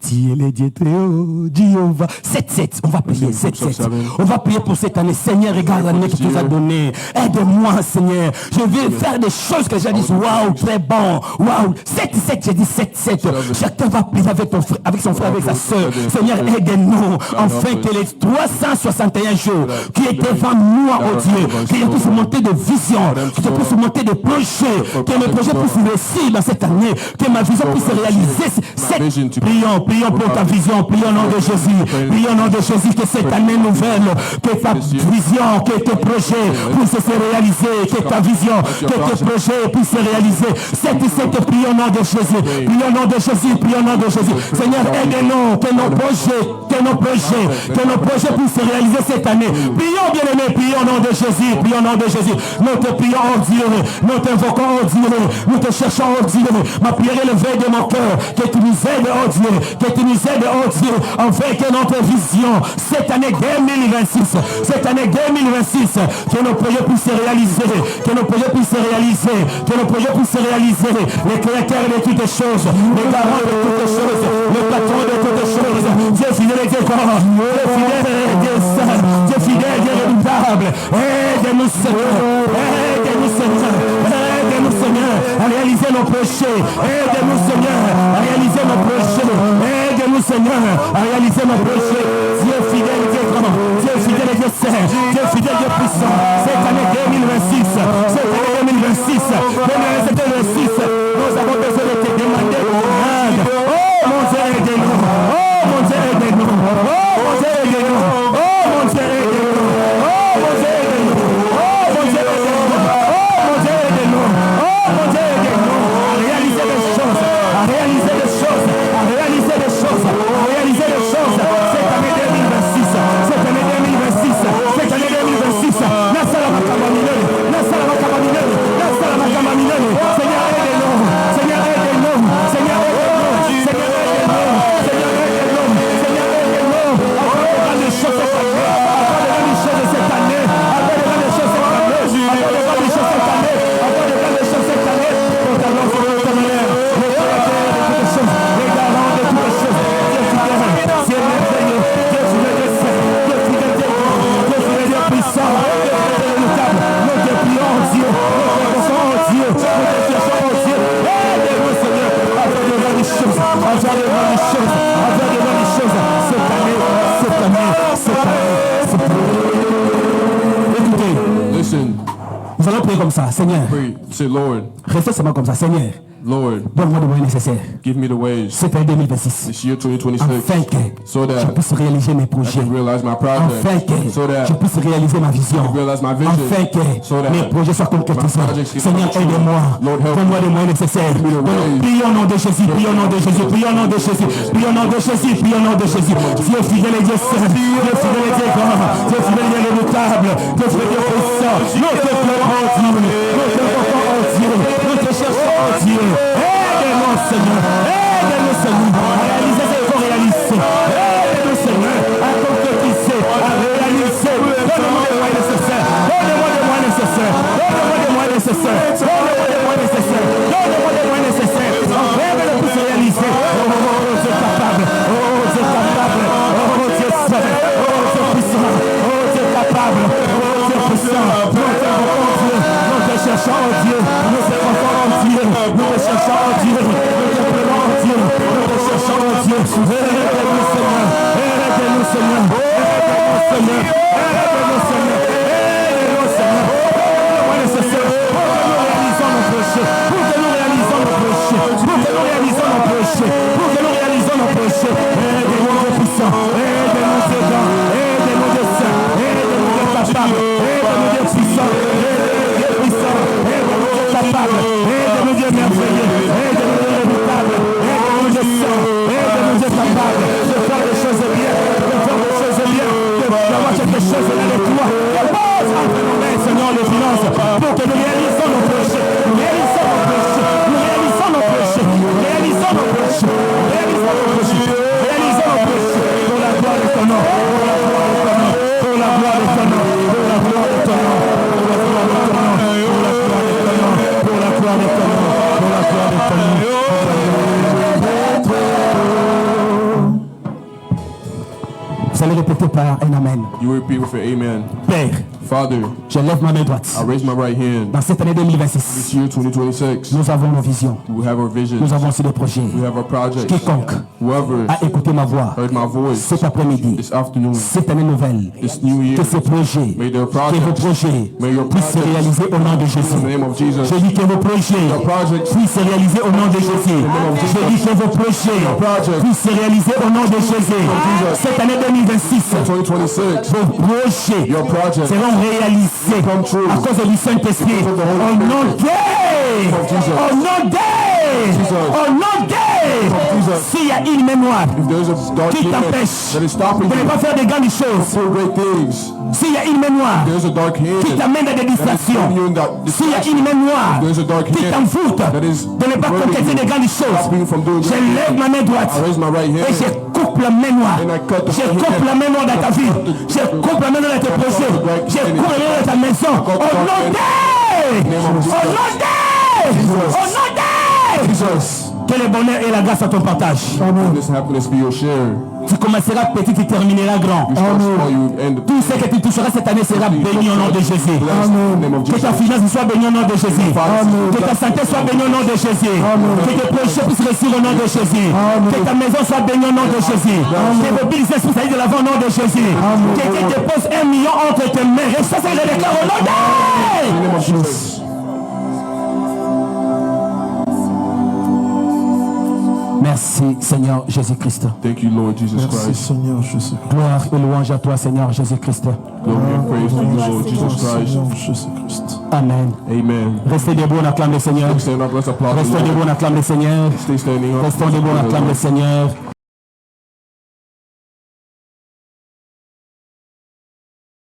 tu es le Dieu très haut. Jéhovah. 7-7. On va prier. Let's be in groups of 7-7. seven. On va prier pour cette année. Seigneur, regarde l'année que tu nous as donnée. Aide-moi, Seigneur. Je vais faire des choses que j'ai dit. Waouh, très bon. Waouh. 7-7. J'ai dit 7-7. Chacun va prier avec ton frère, avec son frère, avec sa soeur. Seigneur, aide-nous. Afin que les 361 jours qui est devant moi, oh Dieu, qu'il puisse monter de vision, que je puisse monter de projets, que mes projets puissent réussir dans cette année, que ma vision puisse se réaliser. Prions pour ta vision, prions au nom de Jésus, prions au nom de Jésus que cette année nouvelle, que ta vision, que tes projets puissent se réaliser, que ta vision, que tes projets puissent se réaliser. Prions au nom de Jésus, prions au nom de Jésus, prions au nom de Jésus. Seigneur, aide-nous, que nos projets puissent se réaliser cette année. Prions, bien-aimés, prions au nom de Jésus, prions au nom de Jésus. Nous te prions, oh Dieu, nous t'invoquons, oh Dieu, nous te cherchons, oh Dieu. Ma prière est levée de mon cœur, que tu nous aides, oh Dieu, que tu nous aides, oh Dieu, afin que notre vision, cette année 2026, que nos projets puissent se réaliser, que nos projets puissent se réaliser, que nos projets puissent se réaliser. Le créateur de toutes choses, le garant de toutes choses, le patron de toutes choses, Dieu fidèle et Dieu grand, Dieu fidèle et Dieu saint, Dieu fidèle et Dieu redoutable. Aide-nous Seigneur, aide-nous Seigneur, aide-nous Seigneur à réaliser nos péchés, aide-nous Seigneur à réaliser nos péchés, aide-nous Seigneur à réaliser nos péchés. Dieu fidèle et Dieu grand, Dieu fidèle et Dieu saint, Dieu fidèle et Dieu puissant. Cette année 2026, nous avons besoin de te demander grâce. Oh mon Dieu, aide-nous. Oh mon Dieu, aide-nous. Oh mon Dieu, aide-nous. Oh mon Dieu, aide-nous. Oh mon Dieu, aide-nous. Oh mon Dieu, aide-nous. Oh mon Dieu, aide-nous. Oh mon Dieu, aide-nous. À réaliser des choses. À réaliser des choses. À réaliser des choses. À réaliser des choses. Cette année 2026. Cette année 2026. Cette année 2026. Nasala Makamamine. Nasala Makamamine. Nasala Makamamine. Seigneur, aide-nous. Seigneur, aide-nous. Seigneur, aide-nous. Seigneur, aide-nous. Seigneur, aide-nous. Seigneur, aide-nous. Encore de grandes choses cette année. Encore de grandes choses cette année. Encore de grandes choses cette année. Encore de grandes choses cette année. Encore de grandes choses cette année. Pour ta gloire, pour ton honneur. Le créateur de toutes choses. Le garant de toutes choses. Dieu fidèle. Dieu merveilleux. Dieu fidèle, Dieu saint. Dieu fidèle, Dieu grand. Dieu fidèle, Dieu puissant. Dieu fidèle, Dieu redoutable. Nous te prions, Dieu. Nous te pensons, Dieu. Nous te cherchons, Dieu. Aide-nous, Seigneur, à faire de grandes choses. À faire de grandes choses. À faire de grandes choses. Cette année. Écoutez, Listen, nous allons prier comme ça. Seigneur, pray. Say, Lord, restez seulement comme ça. Seigneur, Lord, donne-moi les moyens nécessaires. give me the ways Cette année 2026. this year 2026 Afin que so je that puisse réaliser mes I projets. can realize my Afin project, que so that je puisse réaliser ma vision. realize my vision, Afin que so that mes projets soient concrétisés. my projects can Seigneur, come true. aide-moi. Lord, help Donne-moi les moyens nécessaires. me the ways. Prions au nom de Jésus. Prions au nom de Jésus. Prions au nom de Jésus. Prions au nom de Jésus. Prions au nom de Jésus. Dieu fidèle et Dieu saint. Dieu fidèle et Dieu grand. Dieu fidèle et Dieu redoutable. Dieu fidèle et Dieu puissant. Nous te pleurons, Dieu. Nous te invoquons, oh Dieu. Nous te cherchons, oh Dieu. Aide-nous, Seigneur. Aide-nous, Seigneur, à réaliser ce qu'il faut réaliser. Aide-nous, Seigneur, à concrétiser, à réaliser. Donne-moi les moyens nécessaires. Donne-moi les moyens nécessaires. Donne-moi les moyens nécessaires. Donne-moi les moyens nécessaires. Donne-moi les moyens nécessaires. Afin que je puisse réaliser. Oh, Dieu capable. Oh, Dieu capable. Oh, Dieu saint. Oh, Dieu puissant. Oh, Dieu capable. Oh, Dieu puissant. Nous t'invoquons, Dieu. Nous te cherchons, oh Dieu. Nous t'invoquons, oh Dieu. Nous te cherchons, oh Dieu. Dieu, nous te cherchons, oh Dieu. Aide-nous, Seigneur. Aide-nous, Seigneur. Aide-nous, Seigneur. Aide-nous, Seigneur. Aide-nous, Seigneur. Donne-moi nécessaire pour que nous réalisons nos péchés. Pour que nous réalisons nos péchés. Pour que nous réalisons nos péchés. Pour que nous réalisons nos péchés. Aide-nous, Dieu puissant. Aide-nous, Dieu grand. Aide-nous, Dieu saint. Aide-nous, Dieu capable. Aide-nous, Dieu puissant. Aide-nous, Dieu puissant. Aide-nous, Dieu capable. Aide-nous, Dieu merveilleux. Aide-nous, Dieu redoutable. Aide-nous, Dieu capable de faire des choses bien, de faire des choses bien, d'avoir quelque chose là de toi. Dépose entre nos mains, Seigneur, les finances, pour que nous réalisons nos péchés. Nous réalisons nos péchés. Nous réalisons nos péchés. Nous réalisons nos péchés. Nous réalisons nos péchés. Réalisons nos péchés. Pour la gloire de ton nom. Pour la gloire de ton nom. Pour la gloire de ton nom. Pour la gloire de ton nom. Pour la gloire de ton nom. Pour la you repeat with an amen. Père, Father, je lève ma main droite. I raise my right hand. Dans cette année This 2026, year, 2026, nous avons nos visions. we have our visions. Nous avons aussi des projets. We have our projects. Quiconque Whoever a écouté ma voix heard my voice cet après-midi, this afternoon, cette année nouvelle, this new year, que ces projets, may their que vos projects, projets may your puissent se projects, réaliser au nom de in the Jésus. name of Jesus, Je dis que vos projets your projects, puissent se réaliser au nom de Jésus. Je dis que vos projets puissent se réaliser au nom de Jésus. Cette année 2026, 2026, vos projets your projects seront réalisés come true. à cause du Saint-Esprit. Au nom de s'il y a une mémoire If there's a dark qui hand t'empêche that is stopping de ne you pas faire de grandes choses, for great things, s'il y a une mémoire there's a dark qui hand t'amène à des that is distractions, putting you in that s'il y a distraction, une mémoire there's a dark qui hand t'envoûte that is de ne pas concrétiser de grandes choses, stopping you from doing je great lève things. ma main droite I raise my right et je hand coupe la mémoire. and I cut the Je right coupe hand. la mémoire dans ta vie. Je coupe la mémoire dans tes projets. Je coupe la mémoire dans ta maison. Au nom de Jesus, que le bonheur et la grâce à ton partage. goodness and happiness be your share. Tu commenceras petit, tu termineras grand. You start small, you end Tout ce que tu toucheras cette année sera béni au nom de Jésus. blessed in the name of Que ta Jesus. finance soit bénie au nom de Jésus. Que ta santé soit bénie au nom de Jésus. Que tes projets puissent réussir au nom de Jésus. Que ta maison soit bénie au nom de Jésus. Que vos business puissent aller de l'avant au nom de Jésus. Que Dieu te pose 1 million entre tes mains. Et ça, c'est le déclare au nom In the de name of Jesus. Merci Seigneur Jésus-Christ. Thank you, Lord Jesus Christ. Seigneur Jésus. Gloire et louange à toi Seigneur Jésus-Christ. Glory and praise to you, Lord Jesus Christ. Jésus-Christ. Amen. Amen. Restez debout, on acclame le Seigneur. Stand up, let's applaud the Restons Lord. debout, on acclame le Seigneur. Stay standing up. Restons debout, on acclame le Seigneur.